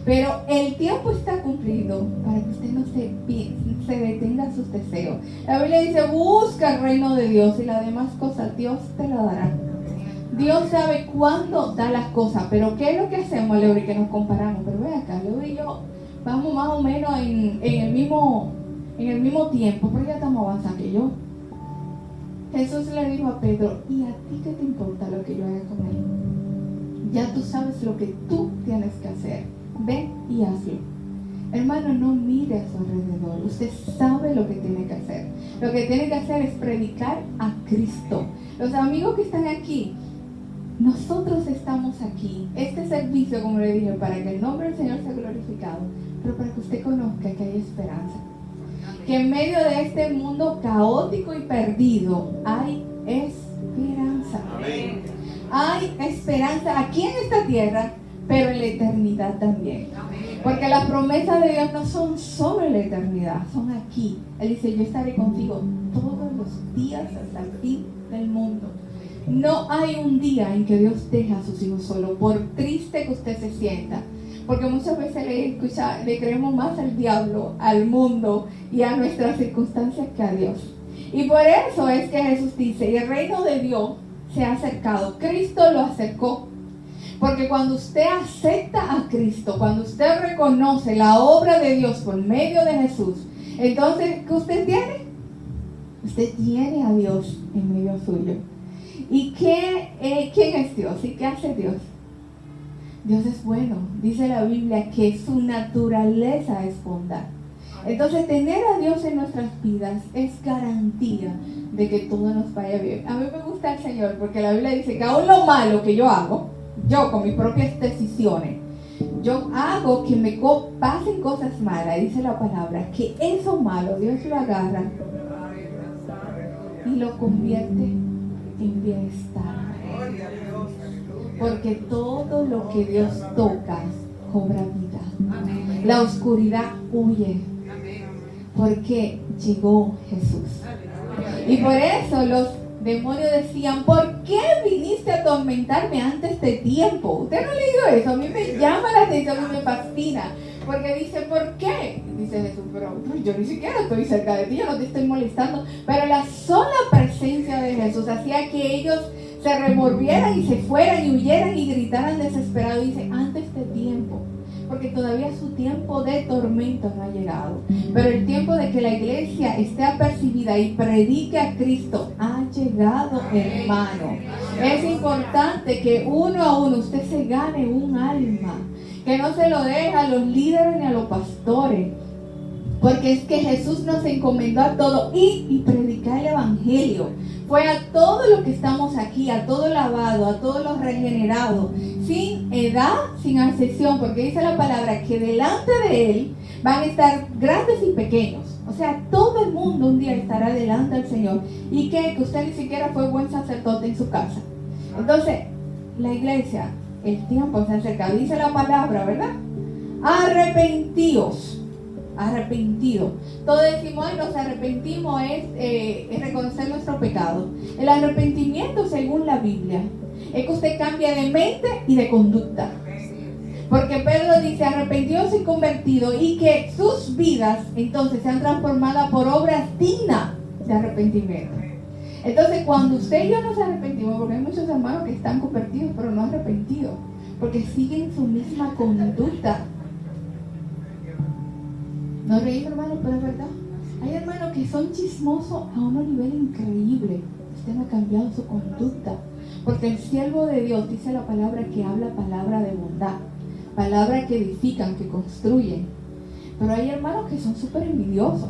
pero el tiempo está cumplido para que usted no se detenga en sus deseos. La Biblia dice, busca el reino de Dios y las demás cosas Dios te la dará. Dios sabe cuándo da las cosas, pero ¿qué es lo que hacemos, Leori? Que nos comparamos. Pero ve acá, Leori y yo vamos más o menos en el mismo tiempo, pero ya estamos avanzando que yo. Jesús le dijo a Pedro, ¿y a ti qué te importa lo que yo haga con él? Ya tú sabes lo que tú tienes que hacer. Ve y hazlo. Hermano, no mire a su alrededor. Usted sabe lo que tiene que hacer. Lo que tiene que hacer es predicar a Cristo. Los amigos que están aquí, nosotros estamos aquí. Este servicio, como le dije, para que el nombre del Señor sea glorificado, pero para que usted conozca que hay esperanza. Que en medio de este mundo caótico y perdido hay esperanza. Amén. Hay esperanza aquí en esta tierra, pero en la eternidad también. Porque las promesas de Dios no son solo en la eternidad, son aquí. Él dice, yo estaré contigo todos los días hasta el fin del mundo. No hay un día en que Dios deja a sus hijos solos, por triste que usted se sienta. Porque muchas veces le creemos más al diablo, al mundo y a nuestras circunstancias que a Dios. Y por eso es que Jesús dice, y el reino de Dios se ha acercado. Cristo lo acercó. Porque cuando usted acepta a Cristo, cuando usted reconoce la obra de Dios por medio de Jesús, entonces, ¿qué usted tiene? Usted tiene a Dios en medio suyo. ¿Y quién es Dios? ¿Y qué hace Dios? Dios es bueno. Dice la Biblia que su naturaleza es bondad. Entonces, tener a Dios en nuestras vidas es garantía de que todo nos vaya bien. A mí me gusta el Señor porque la Biblia dice que aún lo malo que yo hago, yo con mis propias decisiones, yo hago que me pasen cosas malas, dice la palabra, que eso malo Dios lo agarra y lo convierte en bienestar. Porque todo lo que Dios toca cobra vida. La oscuridad huye. Porque llegó Jesús. Y por eso los demonios decían, ¿por qué viniste a atormentarme antes de tiempo? ¿Usted no ha leído eso? A mí me llama la atención y me fascina. Porque dice, ¿por qué? Dice Jesús, pero yo ni siquiera estoy cerca de ti, yo no te estoy molestando. Pero la sola presencia de Jesús hacía que ellos se revolvieran y se fueran y huyeran y gritaran desesperados. Dice, antes de tiempo. Porque todavía su tiempo de tormento no ha llegado. Pero el tiempo de que la iglesia esté apercibida y predique a Cristo ha llegado, hermano. Es importante que uno a uno usted se gane un alma. Que no se lo deje a los líderes ni a los pastores. Porque es que Jesús nos encomendó a todo y predicar el evangelio. Fue a todos los que estamos aquí, a todo lavado, a todos los regenerados, sin edad, sin excepción, porque dice la palabra que delante de Él van a estar grandes y pequeños. O sea, todo el mundo un día estará delante del Señor. Y que usted ni siquiera fue buen sacerdote en su casa. Entonces, la iglesia, el tiempo se ha acercado. Dice la palabra, ¿verdad? Arrepentíos. Arrepentido. Todos decimos, ay, nos arrepentimos, es reconocer nuestro pecado. El arrepentimiento, según la Biblia, es que usted cambia de mente y de conducta. Porque Pedro dice, arrepentidos y convertidos, y que sus vidas entonces sean transformadas por obras dignas de arrepentimiento. Entonces, cuando usted y yo nos arrepentimos, porque hay muchos hermanos que están convertidos pero no arrepentidos, porque siguen su misma conducta. Nos reímos, hermano, pero es verdad. Hay hermanos que son chismosos a un nivel increíble. Usted no ha cambiado su conducta. Porque el siervo de Dios dice la palabra que habla palabra de bondad. Palabras que edifican, que construyen. Pero hay hermanos que son súper envidiosos.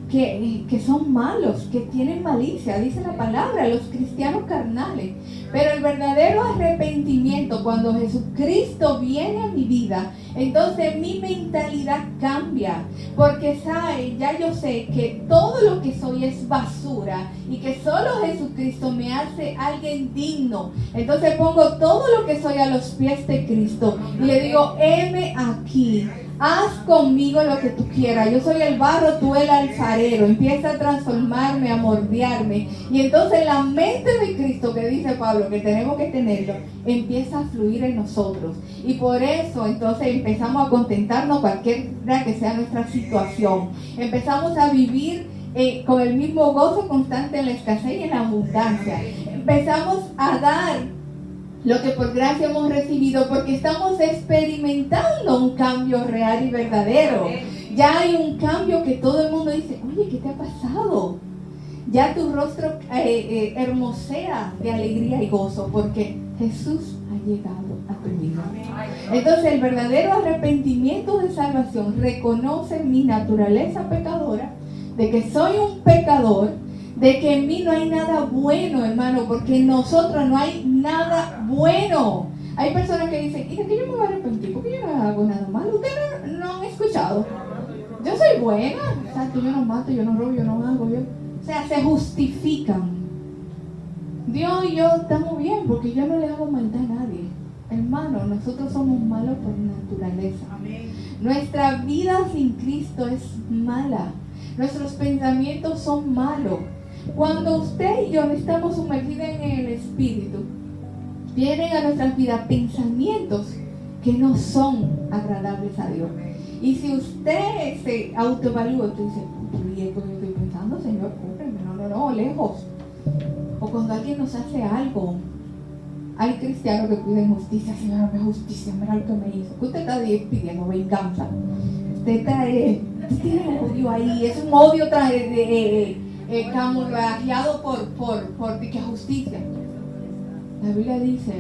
Que son malos, que tienen malicia, dice la palabra, los cristianos carnales. Pero el verdadero arrepentimiento, cuando Jesucristo viene a mi vida, entonces mi mentalidad cambia, porque ya yo sé que todo lo que soy es basura y que solo Jesucristo me hace alguien digno. Entonces pongo todo lo que soy a los pies de Cristo y le digo, heme aquí. Haz conmigo lo que tú quieras. Yo soy el barro, tú el alfarero. Empieza a transformarme, a moldearme. Y entonces la mente de Cristo, que dice Pablo, que tenemos que tenerlo, empieza a fluir en nosotros. Y por eso entonces empezamos a contentarnos cualquiera que sea nuestra situación. Empezamos a vivir con el mismo gozo constante en la escasez y en la abundancia. Empezamos a dar lo que por gracia hemos recibido, porque estamos experimentando un cambio real y verdadero. Ya hay un cambio que todo el mundo dice, oye, ¿qué te ha pasado? Ya tu rostro hermosea de alegría y gozo, porque Jesús ha llegado a tu vida. Entonces el verdadero arrepentimiento de salvación reconoce mi naturaleza pecadora, de que soy un pecador, de que en mí no hay nada bueno, hermano, porque en nosotros no hay nada bueno. Hay personas que dicen, ¿y de qué yo me voy a arrepentir? Porque yo no hago nada malo. Ustedes no han escuchado. Yo soy buena, exacto, yo no mato, yo no robo, yo no hago, o sea, se justifican. Dios y yo estamos bien porque yo no le hago maldad a nadie. Hermano, nosotros somos malos por naturaleza. Amén. Nuestra vida sin Cristo es mala. Nuestros pensamientos son malos. Cuando usted y yo estamos sumergidos en el Espíritu, vienen a nuestras vidas pensamientos que no son agradables a Dios. Y si usted se autoevalúa, usted dice, ¿y esto que estoy pensando, Señor? No, lejos. O cuando alguien nos hace algo, hay cristianos que piden justicia, Señor, dame justicia, mira lo que me hizo. Usted está pidiendo venganza. Usted tiene odio ahí, es un odio camuflajeado por dicha justicia. La Biblia dice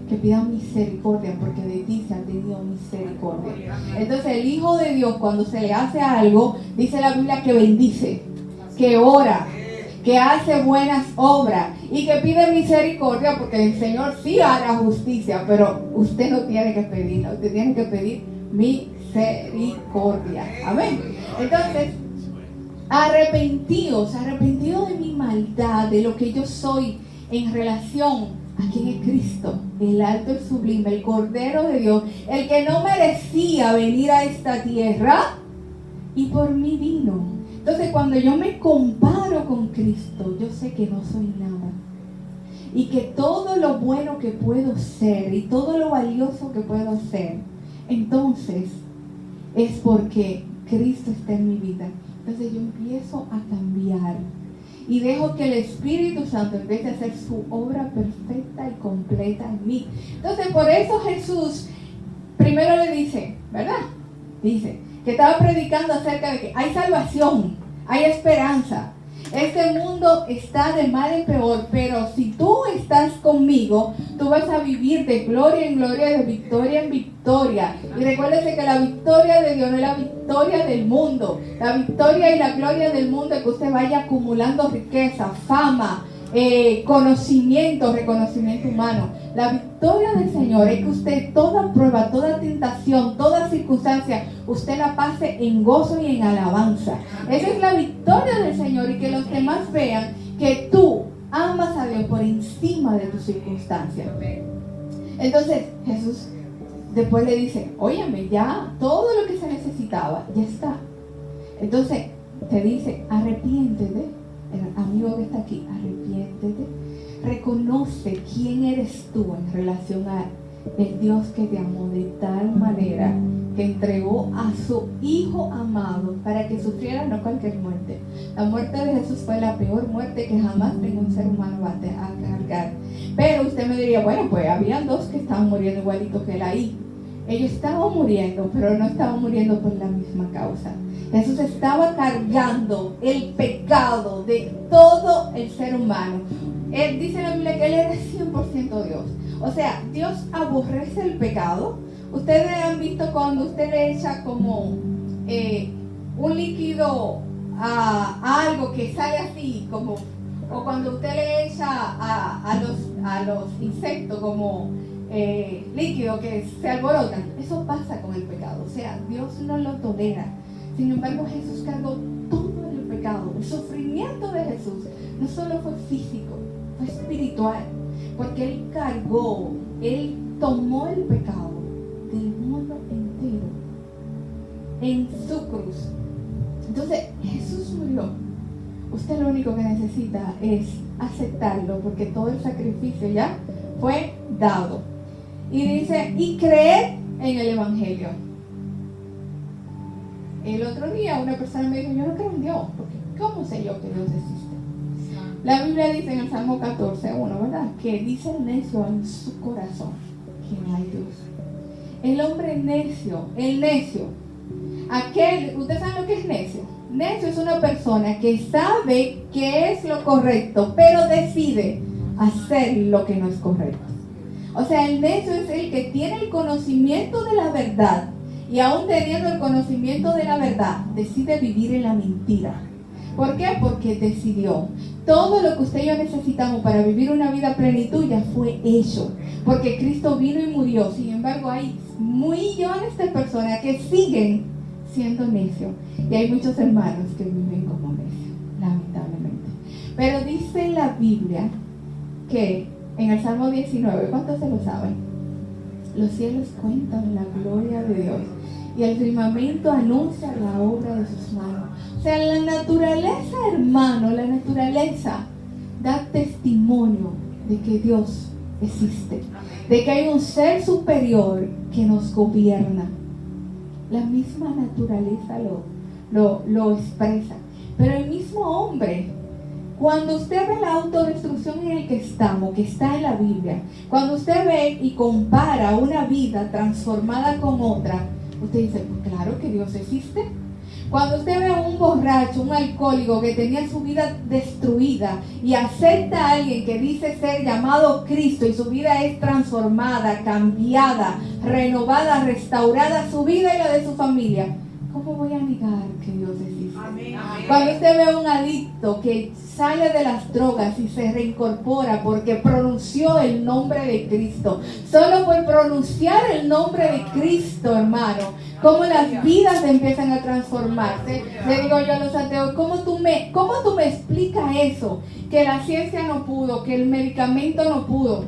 que pidan misericordia porque de ti se ha tenido misericordia. Entonces el Hijo de Dios, cuando se le hace algo, dice la Biblia que bendice, que ora, que hace buenas obras y que pide misericordia, porque el Señor sí hará justicia, pero usted no tiene que pedirla, usted tiene que pedir misericordia. Amén. Entonces, arrepentidos de mi maldad, de lo que yo soy en relación a quien es Cristo, el alto y sublime, el Cordero de Dios, el que no merecía venir a esta tierra y por mí vino. Entonces, cuando yo me comparo con Cristo, yo sé que no soy nada. Y que todo lo bueno que puedo ser y todo lo valioso que puedo ser, entonces es porque Cristo está en mi vida. Entonces yo empiezo a cambiar y dejo que el Espíritu Santo empiece a hacer su obra perfecta y completa en mí. Entonces por eso Jesús primero le dice, ¿verdad? Dice que estaba predicando acerca de que hay salvación, hay esperanza. Este mundo está de mal en peor, pero si tú estás conmigo, tú vas a vivir de gloria en gloria, de victoria en victoria. Y recuérdese que la victoria de Dios no es la victoria del mundo. La victoria y la gloria del mundo es que usted vaya acumulando riqueza, fama, conocimiento, reconocimiento humano. La victoria del Señor es que usted toda prueba, toda tentación, toda circunstancia, usted la pase en gozo y en alabanza. Esa es la victoria del Señor, y que los demás vean que tú amas a Dios por encima de tus circunstancias. Entonces Jesús después le dice, óyeme, ya todo lo que se necesitaba ya está. Entonces te dice, arrepiéntete, el amigo que está aquí, arrepiéntete, reconoce quién eres tú en relación a el Dios que te amó de tal manera que entregó a su Hijo amado para que sufriera no cualquier muerte. La muerte de Jesús fue la peor muerte que jamás ningún ser humano va a cargar. Pero usted me diría, bueno, pues habían dos que estaban muriendo igualitos que él ahí. Ellos estaban muriendo, pero no estaban muriendo por la misma causa. Jesús estaba cargando el pecado de todo el ser humano. Él dice en la Biblia que Él era 100% Dios. O sea, Dios aborrece el pecado. Ustedes han visto cuando usted le echa como un líquido a algo que sale así, como, o cuando usted le echa a los insectos como líquido que se alborotan. Eso pasa con el pecado. O sea, Dios no lo tolera. Sin embargo, Jesús cargó todo el pecado. El sufrimiento de Jesús no solo fue físico, fue espiritual, porque Él cargó, Él tomó el pecado del mundo entero en su cruz. Entonces, Jesús murió. Usted lo único que necesita es aceptarlo, porque todo el sacrificio ya fue dado. Y dice, y creer en el Evangelio. El otro día una persona me dijo, yo no creo en Dios, porque ¿cómo sé yo que Dios existe? La Biblia dice en el Salmo 14:1, ¿verdad? Que dice el necio en su corazón que no hay Dios. El hombre necio, el necio, ¿ustedes saben lo que es necio? Necio es una persona que sabe que es lo correcto, pero decide hacer lo que no es correcto. O sea, el necio es el que tiene el conocimiento de la verdad, y aún teniendo el conocimiento de la verdad, decide vivir en la mentira. ¿Por qué? Porque decidió. Todo lo que usted y yo necesitamos para vivir una vida plenitud ya fue hecho, porque Cristo vino y murió. Sin embargo, hay millones de personas que siguen siendo necios, y hay muchos hermanos que viven como necios, lamentablemente. Pero dice la Biblia que en el Salmo 19, ¿cuántos se lo saben? Los cielos cuentan la gloria de Dios, y el firmamento anuncia la obra de sus manos. O sea, la naturaleza, hermano, la naturaleza da testimonio de que Dios existe, de que hay un ser superior que nos gobierna. La misma naturaleza lo expresa. Pero el mismo hombre, cuando usted ve la autodestrucción en el que estamos, que está en la Biblia, cuando usted ve y compara una vida transformada con otra, usted dice, pues claro que Dios existe. Cuando usted ve a un borracho, un alcohólico que tenía su vida destruida y acepta a alguien que dice ser llamado Cristo y su vida es transformada, cambiada, renovada, restaurada, su vida y la de su familia, ¿cómo voy a negar que Dios existe? Amén. Cuando usted ve a un adicto que sale de las drogas y se reincorpora porque pronunció el nombre de Cristo, solo por pronunciar el nombre de Cristo, hermano, cómo las vidas empiezan a transformarse. Le digo yo a los ateos, ¿cómo tú me explicas eso? Que la ciencia no pudo, que el medicamento no pudo,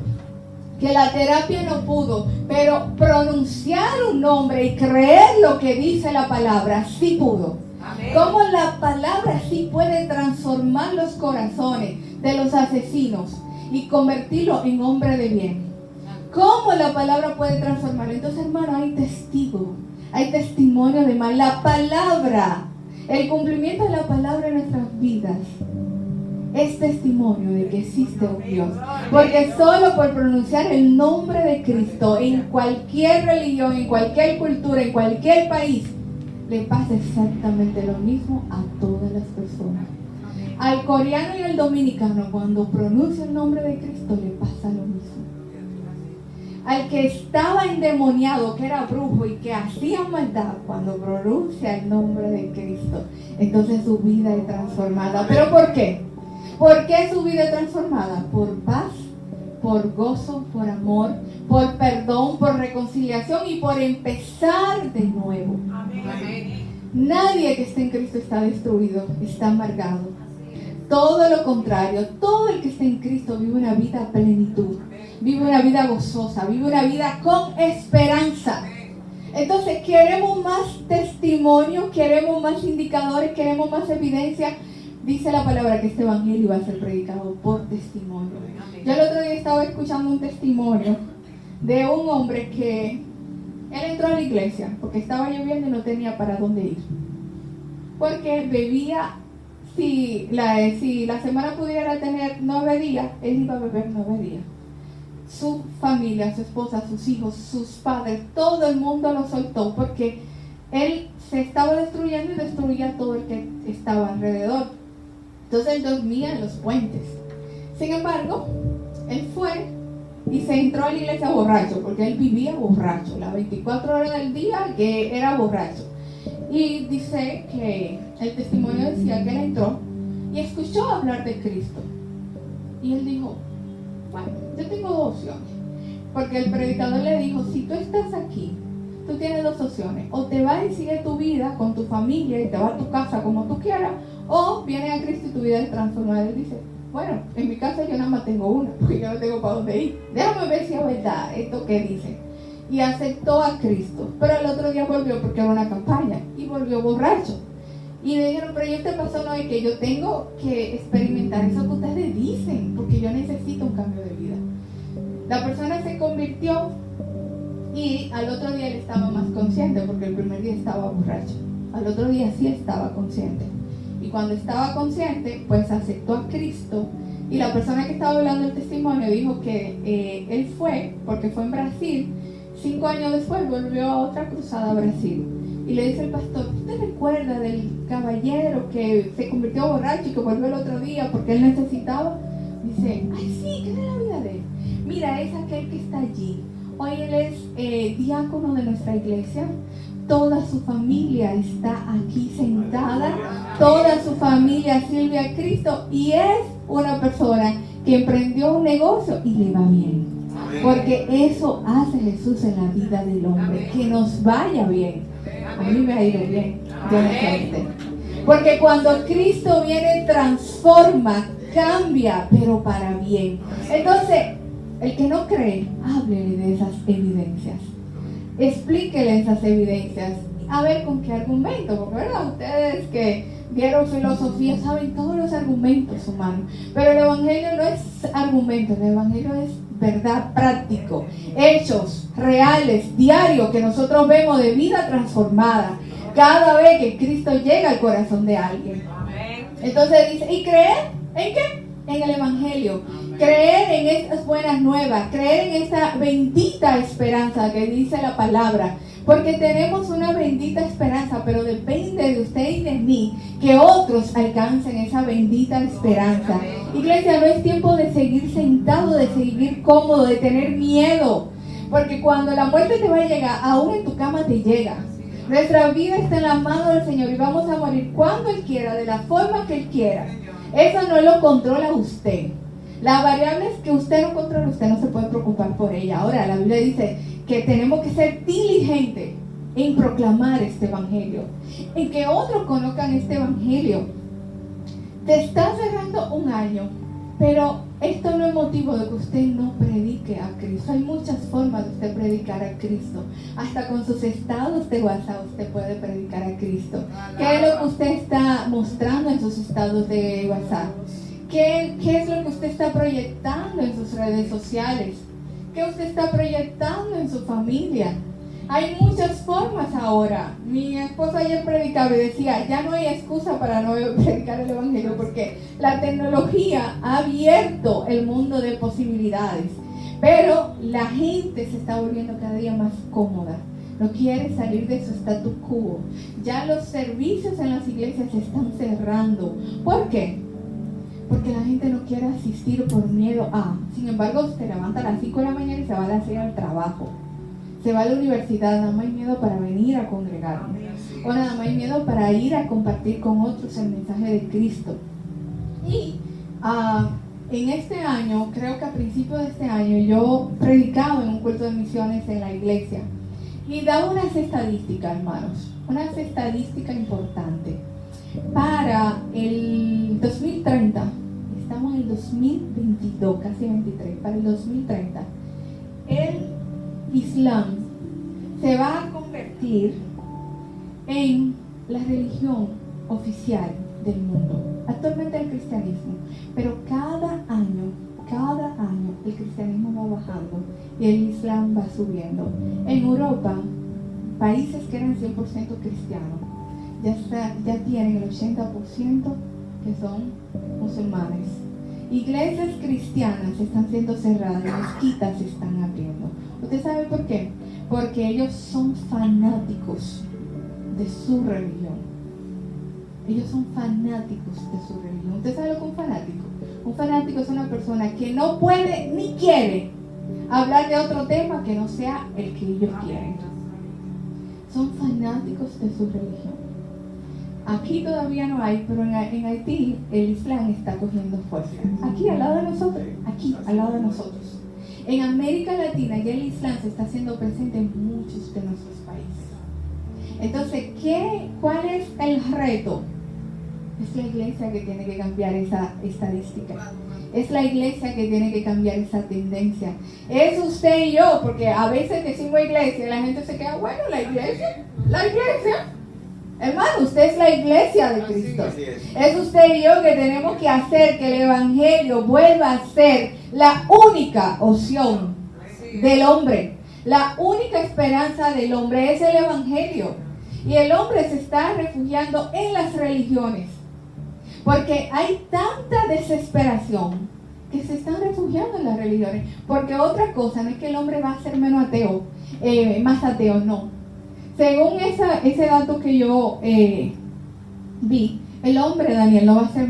que la terapia no pudo, pero pronunciar un nombre y creer lo que dice la palabra sí pudo. Amén. Cómo la palabra sí puede transformar los corazones de los asesinos y convertirlos en hombres de bien. Cómo la palabra puede transformar. Entonces, hermano, hay testigos, hay testimonio de mal. La palabra, el cumplimiento de la palabra en nuestras vidas es testimonio de que existe un Dios. Porque solo por pronunciar el nombre de Cristo en cualquier religión, en cualquier cultura, en cualquier país, le pasa exactamente lo mismo a todas las personas. Al coreano y al dominicano, cuando pronuncia el nombre de Cristo, le pasa lo mismo. Al que estaba endemoniado, que era brujo y que hacía maldad, cuando pronuncia el nombre de Cristo, entonces su vida es transformada. ¿Pero por qué? ¿Por qué su vida es transformada? Por paz, por gozo, por amor, por perdón, por reconciliación y por empezar de nuevo. Amén. Nadie que esté en Cristo está destruido, está amargado. Todo lo contrario, todo el que está en Cristo vive una vida a plenitud, vive una vida gozosa, vive una vida con esperanza. Entonces, queremos más testimonio, queremos más indicadores, queremos más evidencia. Dice la palabra que este evangelio va a ser predicado por testimonio. Yo el otro día estaba escuchando un testimonio de un hombre que él entró a la iglesia porque estaba lloviendo y no tenía para dónde ir. Porque bebía, si la semana pudiera tener 9 días, él iba a beber 9 días. su familia, su esposa, sus hijos, sus padres, todo el mundo lo soltó porque él se estaba destruyendo y destruía todo el que estaba alrededor. Entonces él dormía en los puentes. Sin embargo, él fue y se entró a la iglesia borracho, porque él vivía borracho, las 24 horas del día que era borracho. Y dice que el testimonio decía que él entró y escuchó hablar de Cristo. Y él dijo, bueno, yo tengo dos opciones. Porque el predicador le dijo, si tú estás aquí, tú tienes dos opciones. O te vas y sigues tu vida con tu familia y te vas a tu casa como tú quieras, o vienes a Cristo y tu vida es transformada. Él dice, bueno, en mi casa yo nada más tengo una, porque yo no tengo para dónde ir. Déjame ver si es verdad esto que dice. Y aceptó a Cristo. Pero el otro día volvió porque era una campaña y volvió borracho. Y le dijeron, pero yo te pasó no es que yo tengo que experimentar eso que ustedes dicen, porque yo necesito un cambio de vida. La persona se convirtió y al otro día él estaba más consciente, porque el primer día estaba borracho. Al otro día sí estaba consciente. Y cuando estaba consciente, pues aceptó a Cristo. Y la persona que estaba hablando el testimonio dijo que él fue, porque fue en Brasil, 5 años después volvió a otra cruzada a Brasil. Y le dice el pastor, ¿usted recuerda del caballero que se convirtió borracho y que volvió el otro día porque él necesitaba? Dice, ay sí, ¿qué es la vida de él? Mira, es aquel que está allí. Hoy él es diácono de nuestra iglesia. Toda su familia está aquí sentada. Toda su familia sirve a Cristo. Y es una persona que emprendió un negocio y le va bien. Porque eso hace Jesús en la vida del hombre. Que nos vaya bien. A mí me ha ido bien, yo no sé a usted. Porque cuando Cristo viene, transforma, cambia, pero para bien. Entonces, el que no cree, háblele de esas evidencias. Explíquele esas evidencias. A ver con qué argumento, porque ¿verdad? Ustedes que vieron filosofía saben todos los argumentos humanos. Pero el evangelio no es argumento, el evangelio es verdad, práctico, hechos reales, diarios que nosotros vemos de vida transformada cada vez que Cristo llega al corazón de alguien. Entonces dice, ¿y creer en qué? En el evangelio, creer en estas buenas nuevas, creer en esta bendita esperanza que dice la palabra, porque tenemos una bendita esperanza, pero depende de usted y de mí que otros alcancen esa bendita esperanza. Iglesia, no es tiempo de seguir sentado, de seguir cómodo, de tener miedo, porque cuando la muerte te va a llegar, aún en tu cama te llega. Nuestra vida está en la mano del Señor y vamos a morir cuando Él quiera, de la forma que Él quiera. Eso no lo controla usted. Las variables que usted no controla, usted no se puede preocupar por ella. Ahora, la Biblia dice que tenemos que ser diligentes en proclamar este evangelio, en que otros conozcan este evangelio. Te está cerrando un año, pero esto no es motivo de que usted no predique a Cristo. Hay muchas formas de usted predicar a Cristo. Hasta con sus estados de WhatsApp usted puede predicar a Cristo. ¿Qué es lo que usted está mostrando en sus estados de WhatsApp? ¿Qué es lo que usted está proyectando en sus redes sociales? ¿Qué usted está proyectando en su familia? Hay muchas formas ahora. Mi esposo ayer predicaba y decía, ya no hay excusa para no predicar el evangelio porque la tecnología ha abierto el mundo de posibilidades. Pero la gente se está volviendo cada día más cómoda. No quiere salir de su status quo. Ya los servicios en las iglesias se están cerrando. ¿Por qué? Porque la gente no quiere asistir por miedo a. Sin embargo, se levanta a las 5 de la mañana y se va a las 6 al trabajo. Se va a la universidad, nada más hay miedo para venir a congregarme. O nada más hay miedo para ir a compartir con otros el mensaje de Cristo. Y en este año, creo que a principios de este año, yo predicaba en un culto de misiones en la iglesia. Y daba unas estadísticas, hermanos. Unas estadísticas importantes. Para el 2030, estamos en el 2022, casi 23, para el 2030, el Islam se va a convertir en la religión oficial del mundo. Actualmente el cristianismo, pero cada año el cristianismo va bajando y el Islam va subiendo. En Europa, países que eran 100% cristianos, ya tienen el 80% que son musulmanes. Iglesias cristianas están siendo cerradas, mezquitas se están abriendo. ¿Usted sabe por qué? Porque ellos son fanáticos de su religión. Ellos son fanáticos de su religión. ¿Usted sabe lo que es un fanático? Un fanático es una persona que no puede ni quiere hablar de otro tema que no sea el que ellos quieren. Son fanáticos de su religión. Aquí todavía no hay, pero en Haití el Islam está cogiendo fuerza. Aquí al lado de nosotros, aquí al lado de nosotros. En América Latina ya el Islam se está haciendo presente en muchos de nuestros países. Entonces, ¿cuál es el reto? Es la iglesia que tiene que cambiar esa estadística. Es la iglesia que tiene que cambiar esa tendencia. Es usted y yo, porque a veces decimos iglesia y la gente se queda, bueno, la iglesia. Hermano, usted es la iglesia de Cristo. Es usted y yo que tenemos que hacer que el evangelio vuelva a ser la única opción del hombre. La única esperanza del hombre es el evangelio. Y el hombre se está refugiando en las religiones. Porque hay tanta desesperación que se están refugiando en las religiones. Porque otra cosa no es que el hombre va a ser menos ateo, más ateo, no. Según ese dato que yo vi, el hombre, Daniel, no va a ser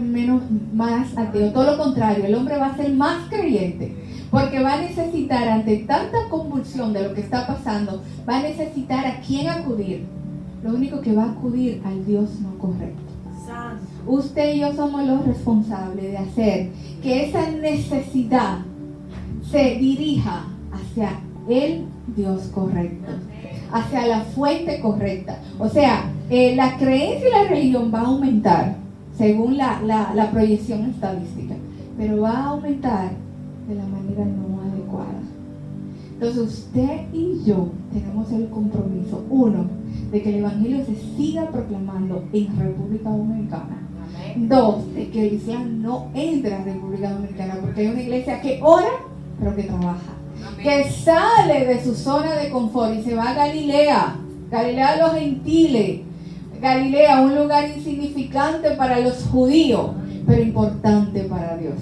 más ateo. Todo lo contrario, el hombre va a ser más creyente. Porque va a necesitar, ante tanta convulsión de lo que está pasando, va a necesitar a quién acudir. Lo único que va a acudir al Dios no correcto. Usted y yo somos los responsables de hacer que esa necesidad se dirija hacia el Dios correcto, hacia la fuente correcta. O sea, la creencia y la religión va a aumentar según la proyección estadística, pero va a aumentar de la manera no adecuada. Entonces usted y yo tenemos el compromiso, uno, de que el evangelio se siga proclamando en República Dominicana. Dos, de que el Islam no entre a República Dominicana, porque hay una iglesia que ora, pero que trabaja. Que sale de su zona de confort y se va a Galilea de los gentiles, Galilea, un lugar insignificante para los judíos, pero importante para Dios.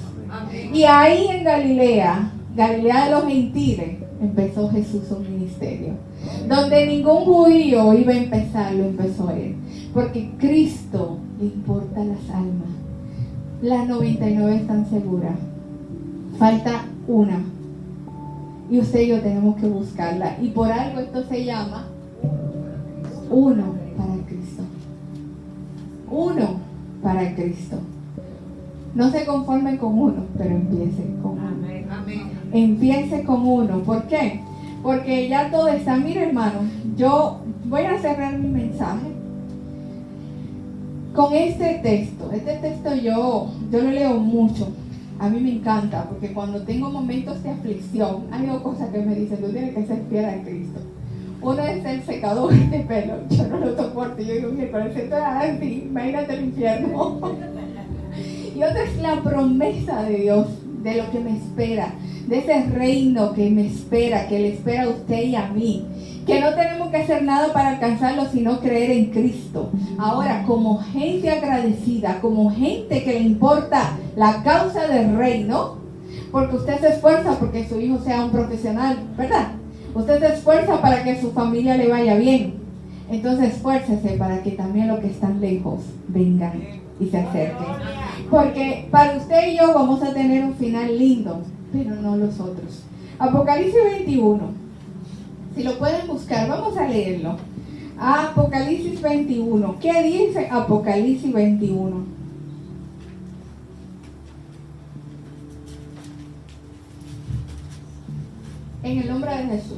Y ahí en Galilea de los gentiles, empezó Jesús su ministerio. Donde ningún judío iba a empezar, lo empezó él. Porque Cristo le importa las almas. Las 99 están seguras. Falta una. Y usted y yo tenemos que buscarla. Y por algo esto se llama uno para Cristo. Uno para Cristo. No se conforme con uno, pero empiece con uno. Empiece con uno. ¿Por qué? Porque ya todo está. Mire, hermano, yo voy a cerrar mi mensaje con este texto. Este texto yo lo leo mucho. A mí me encanta, porque cuando tengo momentos de aflicción, hay dos cosas que me dicen: tú tienes que ser fiel a Cristo. Uno es el secador de pelo. Yo no lo soporto. Yo digo, mire, pero esto es así, imagínate el infierno. Y otra es la promesa de Dios, de lo que me espera, de ese reino que me espera, que le espera a usted y a mí, que no tenemos que hacer nada para alcanzarlo, sino creer en Cristo. Ahora, como gente agradecida, como gente que le importa la causa del reino, porque usted se esfuerza porque su hijo sea un profesional, ¿verdad? Usted se esfuerza para que su familia le vaya bien. Entonces esfuércese para que también los que están lejos vengan y se acerquen. Porque para usted y yo vamos a tener un final lindo, pero no los otros. Apocalipsis 21. Si lo pueden buscar, vamos a leerlo. Apocalipsis 21. ¿Qué dice Apocalipsis 21? En el nombre de Jesús.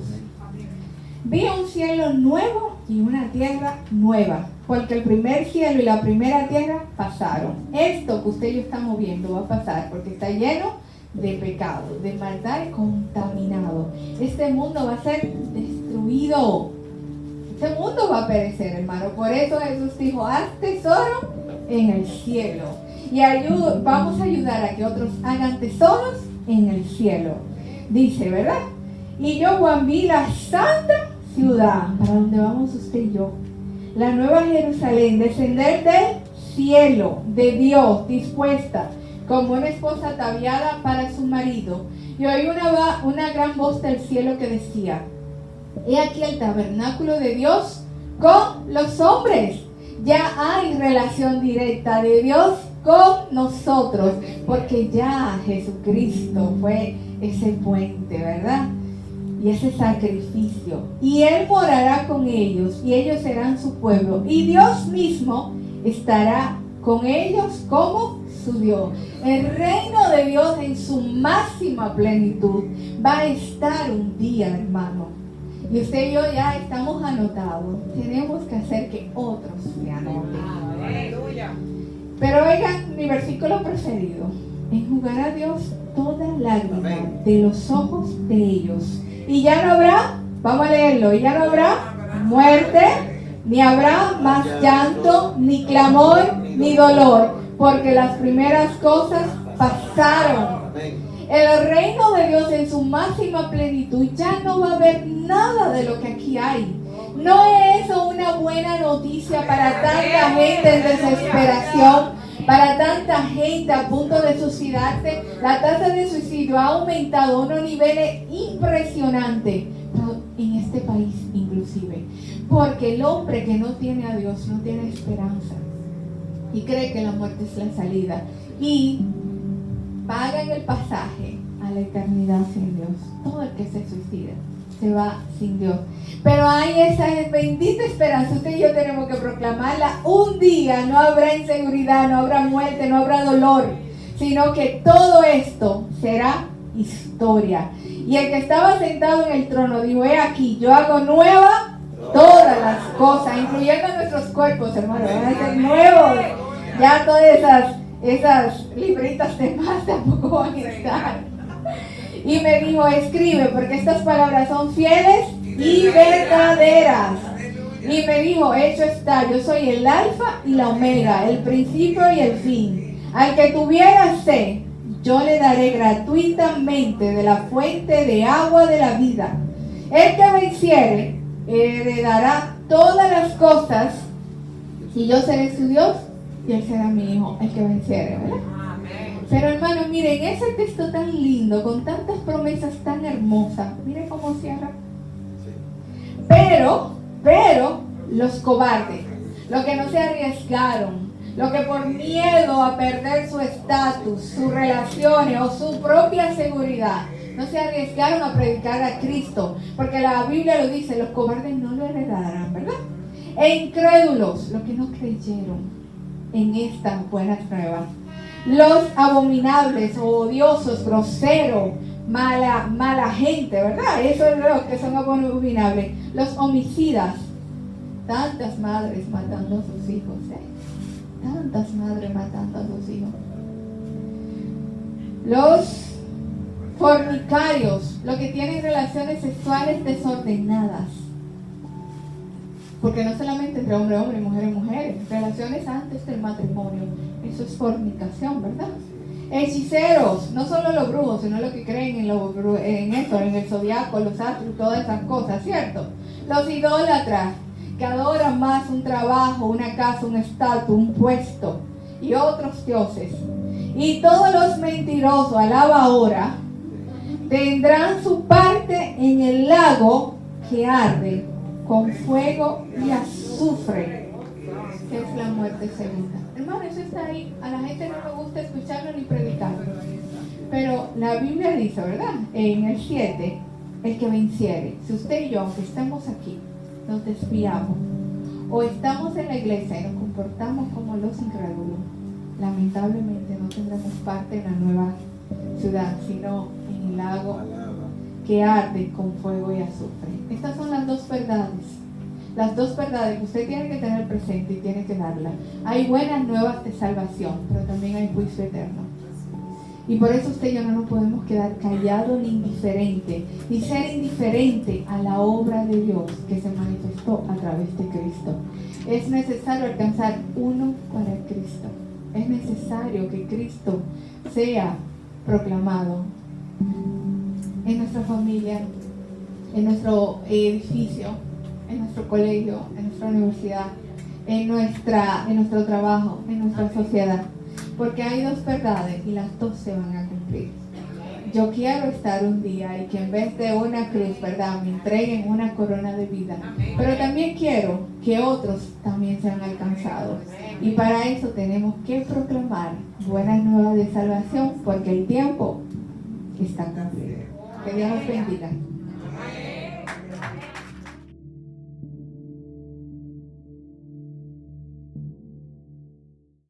Vi un cielo nuevo y una tierra nueva, porque el primer cielo y la primera tierra pasaron. Esto que usted y yo estamos viendo va a pasar porque está lleno de pecado, de maldad, contaminado. Este mundo va a ser destruido. Este mundo va a perecer, hermano. Por eso Jesús dijo: haz tesoro en el cielo. Y vamos a ayudar a que otros hagan tesoros en el cielo. Dice, ¿verdad? Y yo, Juan, vi la santa ciudad, para donde vamos usted y yo, la nueva Jerusalén, descender del cielo de Dios, dispuesta como una esposa ataviada para su marido. Y oí una gran voz del cielo que decía: he aquí el tabernáculo de Dios con los hombres. Ya hay relación directa de Dios con nosotros, porque ya Jesucristo fue ese puente, ¿verdad? Y ese sacrificio. Y Él morará con ellos, y ellos serán su pueblo. Y Dios mismo estará con ellos como su Dios. El reino de Dios en su máxima plenitud va a estar un día, hermano. Y usted y yo ya estamos anotados. Tenemos que hacer que otros se anoten. Aleluya. Pero oigan, mi versículo preferido: enjugará a Dios toda lágrima de los ojos de ellos. Y ya no habrá, vamos a leerlo, y ya no habrá muerte, ni habrá más llanto, ni clamor, ni dolor, porque las primeras cosas pasaron. El reino de Dios en su máxima plenitud, ya no va a haber nada de lo que aquí hay. ¿No es eso una buena noticia para tanta gente en desesperación? Para tanta gente a punto de suicidarse. La tasa de suicidio ha aumentado a unos niveles impresionantes, en este país inclusive, porque el hombre que no tiene a Dios no tiene esperanza y cree que la muerte es la salida, y pagan el pasaje a la eternidad sin Dios. Todo el que se suicida se va sin Dios. Pero hay esa bendita esperanza. Usted y yo tenemos que proclamarla. Un día no habrá inseguridad, no habrá muerte, no habrá dolor, sino que todo esto será historia. Y el que estaba sentado en el trono dijo: he aquí, yo hago nueva todas las cosas, incluyendo nuestros cuerpos, hermanos, van a ser nuevos. Ya todas esas libritas de más tampoco van a estar. Y me dijo: escribe, porque estas palabras son fieles y verdaderas. Y me dijo: hecho está, yo soy el alfa y la omega, el principio y el fin. Al que tuviera sed, yo le daré gratuitamente de la fuente de agua de la vida. El que venciere heredará todas las cosas, y yo seré su Dios y él será mi hijo. El que venciere, ¿verdad? Pero hermanos, miren, ese texto tan lindo, con tantas promesas tan hermosas, miren cómo cierra. Pero los cobardes, los que no se arriesgaron, los que por miedo a perder su estatus, sus relaciones o su propia seguridad, no se arriesgaron a predicar a Cristo, porque la Biblia lo dice: los cobardes no lo heredarán, ¿verdad? E incrédulos, los que no creyeron en estas buenas nuevas. Los abominables, odiosos, groseros, mala gente, ¿verdad? Eso es lo que son abominables. Los homicidas, tantas madres matando a sus hijos, tantas madres matando a sus hijos. Los fornicarios, los que tienen relaciones sexuales desordenadas. Porque no solamente entre hombre, hombre, mujer, mujer, relaciones antes del matrimonio, eso es fornicación, ¿verdad? Hechiceros, no solo los brujos, sino los que creen en eso, en el zodiaco, los astros, todas esas cosas, ¿cierto? Los idólatras, que adoran más un trabajo, una casa, un estatus, un puesto y otros dioses. Y todos los mentirosos, alaba ahora, tendrán su parte en el lago que arde con fuego y azufre, que es la muerte segunda. Hermano, eso está ahí. A la gente no le gusta escucharlo ni predicarlo, pero la Biblia dice, ¿verdad? En el 7, el que venciere. Si usted y yo, aunque estemos aquí, nos desviamos o estamos en la iglesia y nos comportamos como los incrédulos, lamentablemente no tendremos parte en la nueva ciudad, sino en el lago que arde con fuego y azufre. Estas son las dos verdades que usted tiene que tener presente y tiene que darlas. Hay buenas nuevas de salvación, pero también hay juicio eterno. Y por eso usted y yo no nos podemos quedar callados ni indiferentes, ni ser indiferente a la obra de Dios que se manifestó a través de Cristo. Es necesario alcanzar uno para Cristo. Es necesario que Cristo sea proclamado en nuestra familia, en nuestro edificio, en nuestro colegio, en nuestra universidad, en nuestro trabajo, en nuestra sociedad. porque hay dos verdades y las dos se van a cumplir. Yo quiero estar un día y que en vez de una cruz, ¿verdad?, me entreguen una corona de vida. Pero también quiero que otros también sean alcanzados. Y para eso tenemos que proclamar buenas nuevas de salvación, porque el tiempo está cumplido. Que Dios nos bendiga.